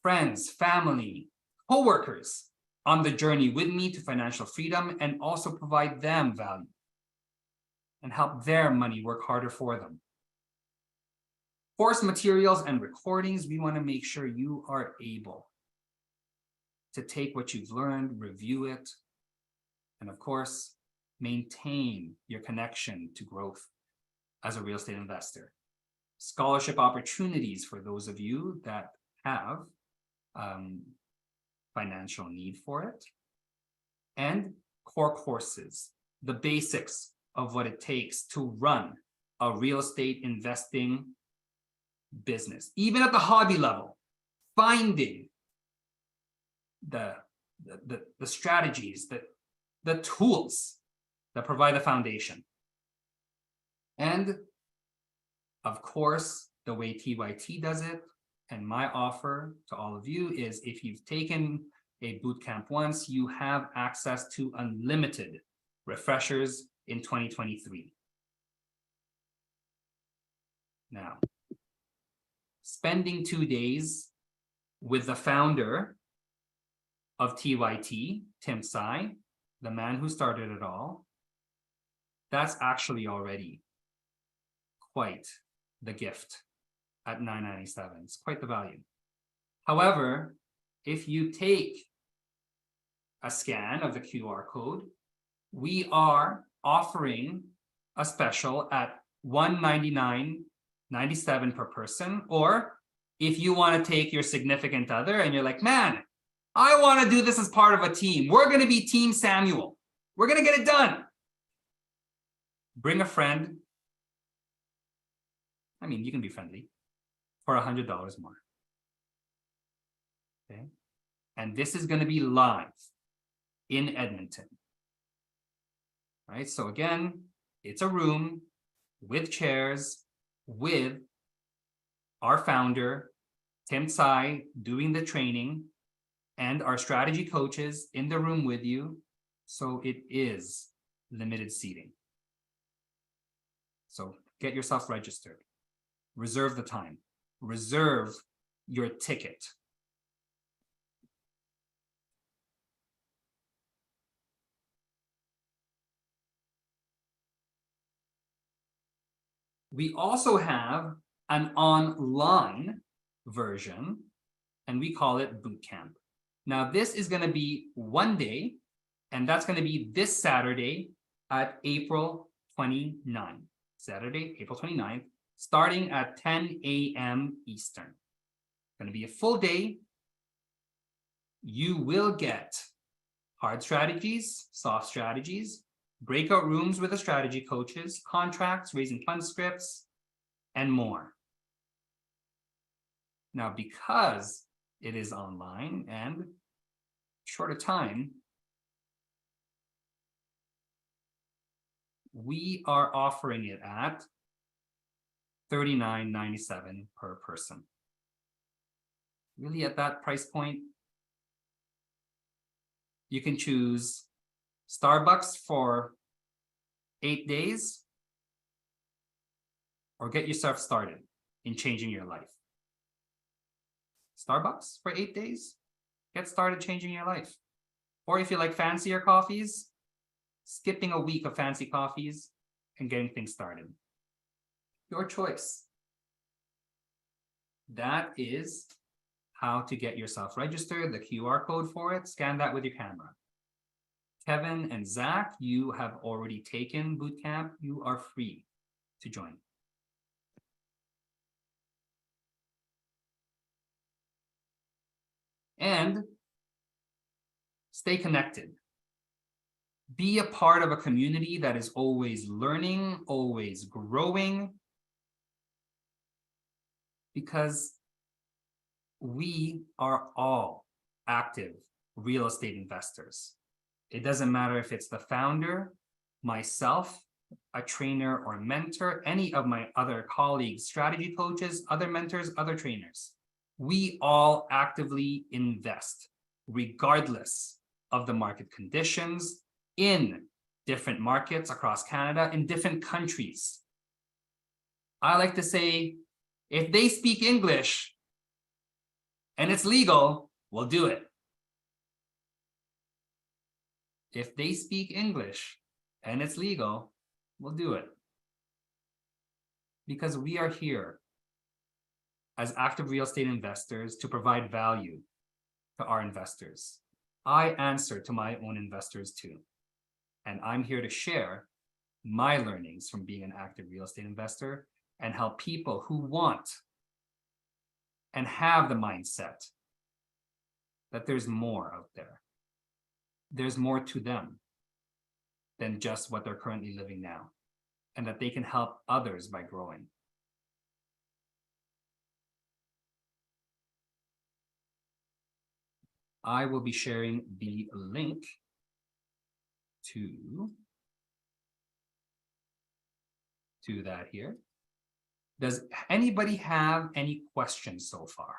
friends, family, coworkers on the journey with me to financial freedom, and also provide them value and help their money work harder for them. Course materials and recordings, we want to make sure you are able to take what you've learned, review it, and of course, maintain your connection to growth as a real estate investor. Scholarship opportunities for those of you that have financial need for it, and core courses, the basics of what it takes to run a real estate investing business, even at the hobby level, finding the strategies, the tools that provide the foundation. And of course, the way TYT does it, and my offer to all of you is, if you've taken a bootcamp once, you have access to unlimited refreshers in 2023. Now, spending 2 days with the founder of TYT, Tim Tsai, the man who started it all, that's actually already quite the gift at $9.97. It's quite the value. However, if you take a scan of the QR code, we are offering a special at $199.97 per person. Or if you want to take your significant other and you're like, man, I want to do this as part of a team. We're going to be Team Samuel. We're going to get it done. Bring a friend. I mean, you can be friendly for $100 more. Okay. And this is going to be live in Edmonton. Right. So again, it's a room with chairs, with our founder, Tim Tsai, doing the training, and our strategy coaches in the room with you. So it is limited seating. So get yourself registered. Reserve the time. Reserve your ticket. We also have an online version, and we call it boot camp. Now, this is going to be one day, and that's going to be this Saturday at April 29th. Saturday, April 29th, starting at 10 a.m. Eastern. Going to be a full day. You will get hard strategies, soft strategies, breakout rooms with the strategy coaches, contracts, raising fund scripts, and more. Now, because it is online and shorter time, we are offering it at $39.97 per person. Really, at that price point, you can choose Starbucks for 8 days, or get yourself started in changing your life. Starbucks for 8 days, get started changing your life. Or if you like fancier coffees, skipping a week of fancy coffees and getting things started. Your choice. That is how to get yourself registered, the QR code for it, scan that with your camera. Kevin and Zach, you have already taken boot camp. You are free to join. And stay connected. Be a part of a community that is always learning, always growing, because we are all active real estate investors. It doesn't matter if it's the founder, myself, a trainer or mentor, any of my other colleagues, strategy coaches, other mentors, other trainers. We all actively invest regardless of the market conditions in different markets across Canada, in different countries. I like to say, if they speak English and it's legal, we'll do it. If they speak English and it's legal, we'll do it. Because we are here as active real estate investors to provide value to our investors. I answer to my own investors too. And I'm here to share my learnings from being an active real estate investor and help people who want and have the mindset that there's more out there. There's more to them than just what they're currently living now, and that they can help others by growing. I will be sharing the link to that here. Does anybody have any questions so far?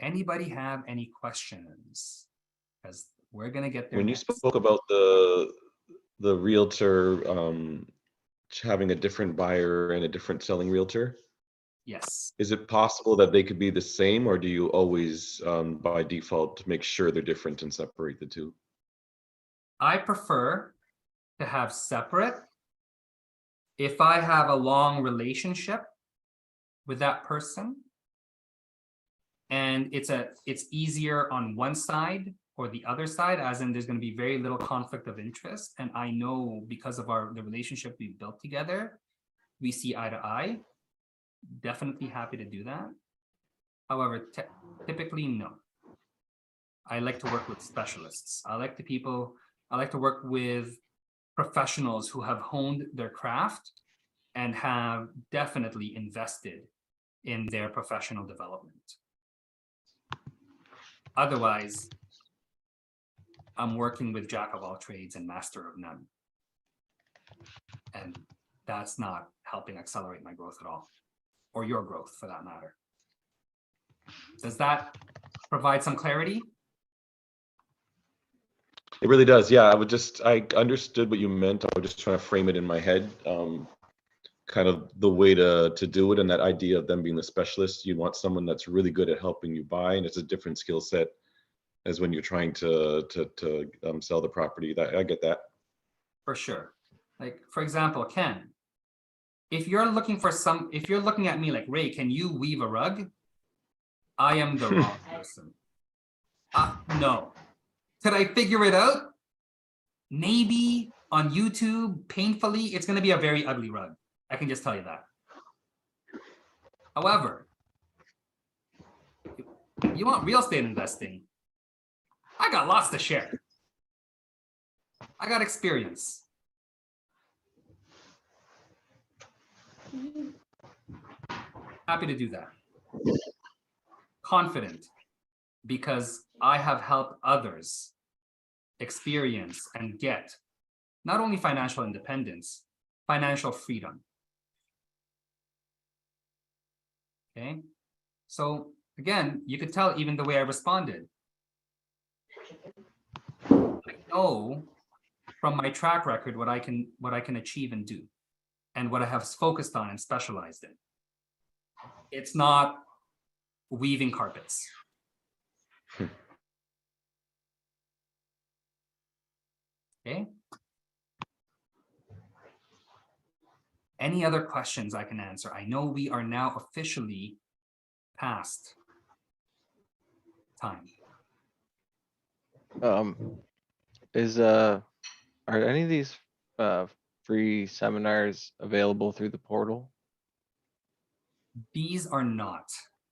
Anybody have any questions? Because we're gonna get there. When you next. spoke about the realtor having a different buyer and a different selling realtor, Yes. is it possible that they could be the same, or do you always by default make sure they're different and separate the two? I prefer to have separate. If I have a long relationship with that person and it's easier on one side or the other side, as in there's going to be very little conflict of interest, and I know because of the relationship we've built together, we see eye to eye, definitely happy to do that. However, typically no. I like to work with specialists. I like to work with professionals who have honed their craft and have definitely invested in their professional development. Otherwise, I'm working with jack of all trades and master of none. And that's not helping accelerate my growth at all, or your growth for that matter. Does that provide some clarity? It really does. Yeah, I understood what you meant. I was just trying to frame it in my head. Kind of the way to do it, and that idea of them being the specialist. You want someone that's really good at helping you buy, and it's a different skill set as when you're trying to sell the property. I get that. For sure. Like, for example, Ken, if you're looking at me like, Ray, can you weave a rug? I am the wrong person. No. Could I figure it out? Maybe on YouTube, painfully, it's going to be a very ugly rug. I can just tell you that. However, you want real estate investing, I got lots to share. I got experience. Happy to do that. Confident, because I have helped others experience and get not only financial independence, financial freedom. Okay, so again, you could tell even the way I responded. I know from my track record what I can achieve and do, and what I have focused on and specialized in. It's not weaving carpets. Okay. Any other questions I can answer? I know we are now officially past time. Are any of these free seminars available through the portal? These are not,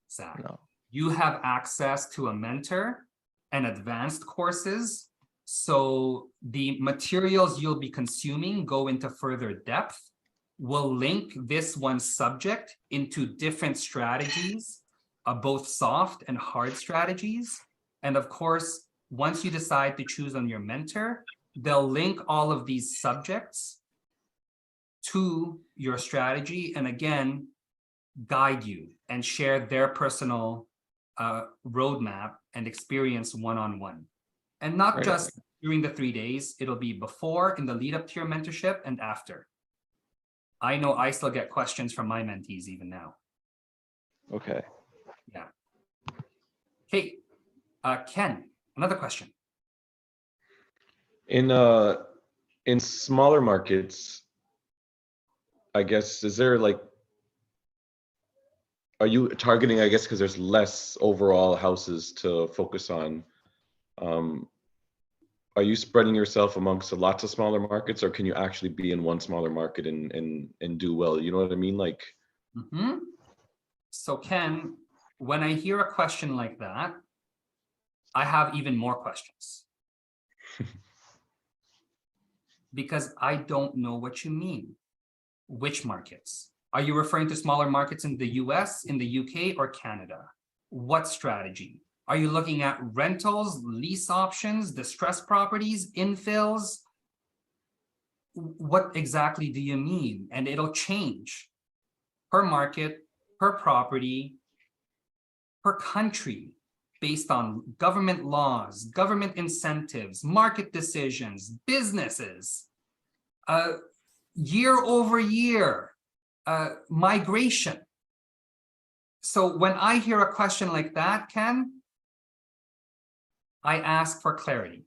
Zach. No. You have access to a mentor and advanced courses. So the materials you'll be consuming go into further depth. We'll link this one subject into different strategies, both soft and hard strategies. And of course, once you decide to choose on your mentor, they'll link all of these subjects to your strategy, and again, guide you and share their personal roadmap and experience one-on-one. And not just during the 3 days, it'll be before, in the lead up to your mentorship, and after. I know I still get questions from my mentees even now. Okay. Yeah. Okay, Ken, another question. In smaller markets, I guess, is there like, are you targeting, I guess, because there's less overall houses to focus on? Are you spreading yourself amongst lots of smaller markets, or can you actually be in one smaller market and do well? You know what I mean? Like, So Ken, when I hear a question like that, I have even more questions. Because I don't know what you mean. Which markets? Are you referring to smaller markets in the US, in the UK, or Canada? What strategy? Are you looking at rentals, lease options, distressed properties, infills? What exactly do you mean? And it'll change per market, per property, per country, based on government laws, government incentives, market decisions, businesses, year over year, migration. So when I hear a question like that, Ken, I ask for clarity.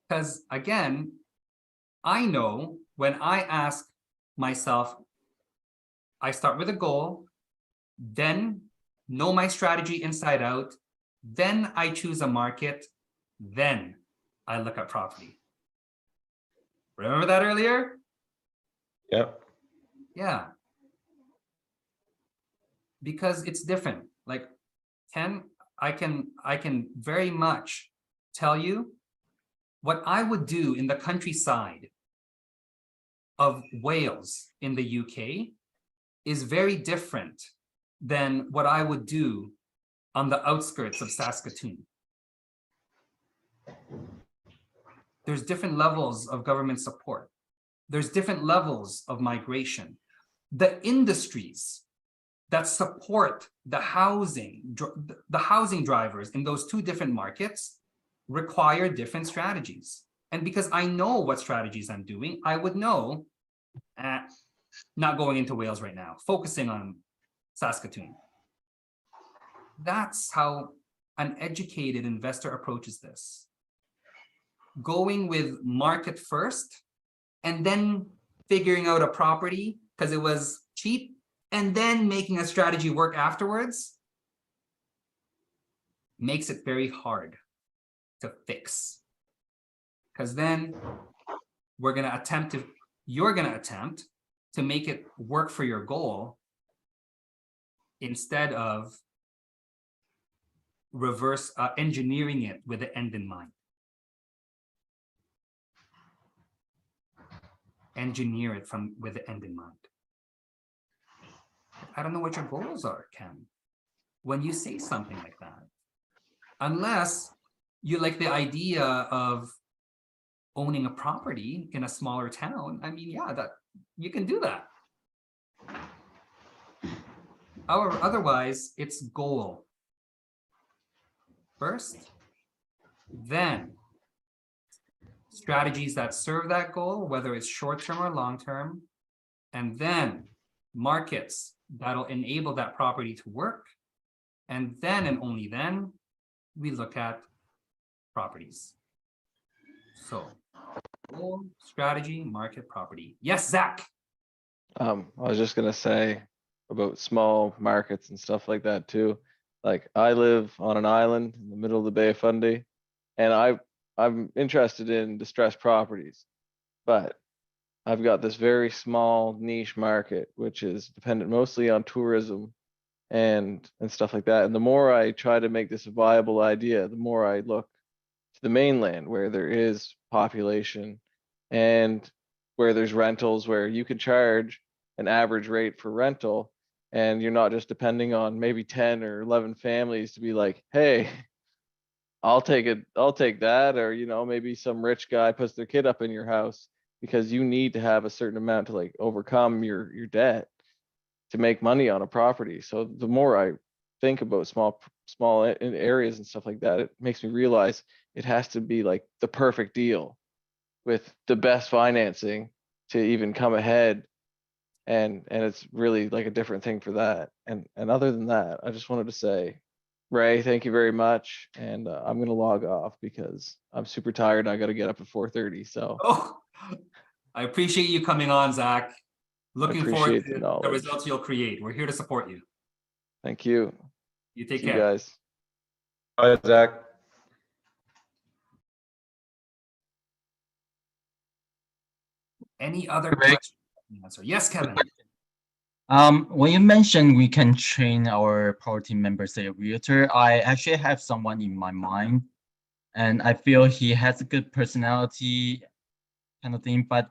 Because again, I know when I ask myself, I start with a goal, then know my strategy inside out, then I choose a market, then I look at property. Remember that earlier? Yep. Yeah. Because it's different. Like, Ken, I can very much tell you what I would do in the countryside of Wales in the UK is very different than what I would do on the outskirts of Saskatoon. There's different levels of government support. There's different levels of migration. The industries that support the housing drivers in those two different markets require different strategies. And because I know what strategies I'm doing, I would know, not going into Wales right now, focusing on Saskatoon. That's how an educated investor approaches this. Going with market first and then figuring out a property because it was cheap and then making a strategy work afterwards makes it very hard to fix. Because then you're going to attempt to make it work for your goal instead of reverse engineering it with the end in mind. Engineer it with the end in mind. I don't know what your goals are, Ken, when you say something like that. Unless you like the idea of owning a property in a smaller town. I mean, yeah, that you can do that. However, otherwise, it's goal first, then strategies that serve that goal, whether it's short-term or long-term, and then markets that'll enable that property to work. And then and only then we look at properties. So goal, strategy, market, property. Yes, Zach. I was just gonna say about small markets and stuff like that too. Like I live on an island in the middle of the Bay of Fundy, and I'm interested in distressed properties, but I've got this very small niche market, which is dependent mostly on tourism and stuff like that. And the more I try to make this a viable idea, the more I look to the mainland where there is population and where there's rentals, where you can charge an average rate for rental and you're not just depending on maybe 10 or 11 families to be like, hey, I'll take that. Or, maybe some rich guy puts their kid up in your house because you need to have a certain amount to like overcome your debt to make money on a property. So the more I think about small areas and stuff like that, it makes me realize it has to be like the perfect deal with the best financing to even come ahead. And it's really like a different thing for that. And other than that, I just wanted to say, Ray, thank you very much. And I'm going to log off because I'm super tired. I got to get up at 4:30. So I appreciate you coming on, Zach. Looking forward to the knowledge. results you'll create. We're here to support you. Thank you. You take See care. you guys. Bye, Zach. Any other Correct. questions? Yes, Kevin. When you mentioned we can train our power team members, say a realtor, I actually have someone in my mind, and I feel he has a good personality kind of thing, but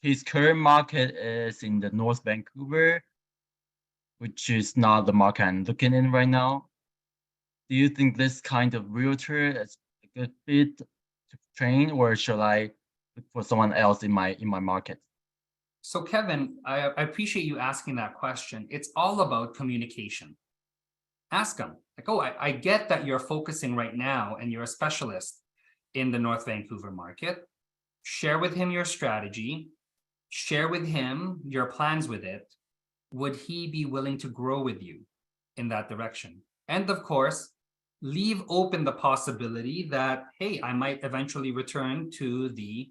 his current market is in the North Vancouver, which is not the market I'm looking in right now. Do you think this kind of realtor is a good fit to train, or should I look for someone else in my market? So Kevin, I appreciate you asking that question. It's all about communication. Ask him, like, oh, I get that you're focusing right now and you're a specialist in the North Vancouver market. Share with him your strategy. Share with him your plans with it. Would he be willing to grow with you in that direction? And of course, leave open the possibility that, hey, I might eventually return to the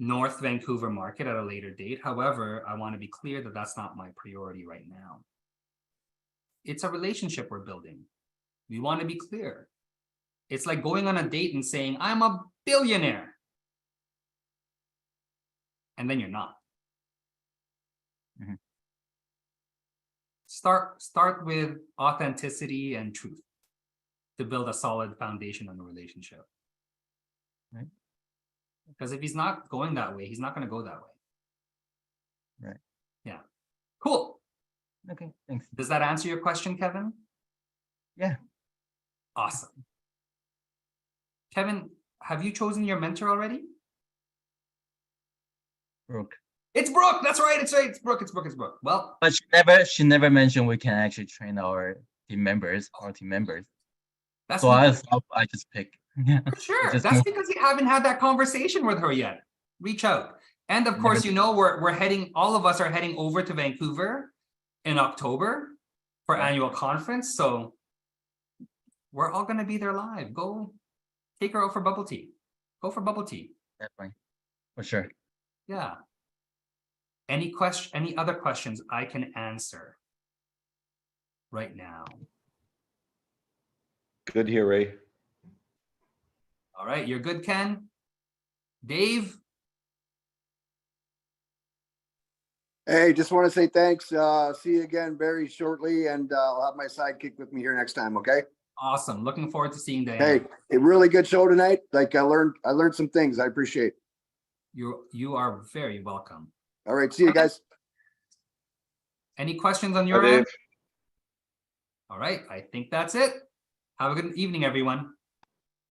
North Vancouver market at a later date. However, I want to be clear that that's not my priority right now. It's a relationship we're building. We want to be clear. It's like going on a date and saying, I'm a billionaire. And then you're not. Mm-hmm. Start with authenticity and truth to build a solid foundation on the relationship. Right. Because if he's not going that way, he's not going to go that way. Right. Yeah. Cool. Okay, thanks. Does that answer your question, Kevin? Yeah. Awesome. Kevin, have you chosen your mentor already? Brooke. It's Brooke. That's right. It's right. It's Brooke. It's Brooke. It's Brooke. Well, But she never mentioned we can actually train our team members, our team members. that's So I because, thought I just pick. Yeah. for sure. just That's move- because you haven't had that conversation with her yet. Reach out. And of Never course, did. you know, we're heading, all of us are heading over to Vancouver in October for Yeah. annual conference. So we're all going to be there live. Go take her out for bubble tea. Go for bubble tea. Definitely. For sure. Yeah. Any other questions I can answer right now? Good here, Ray. All right, you're good, Ken. Dave, Hey, just want to say thanks. See you again very shortly, and I'll have my sidekick with me here next time. Okay. awesome. Looking forward to seeing Diana. Hey, a really good show tonight. Like I learned some things. I appreciate. You are very welcome. All right. See you guys. Any questions on Bye, your Dave. end? All right, I think that's it. Have a good evening, everyone.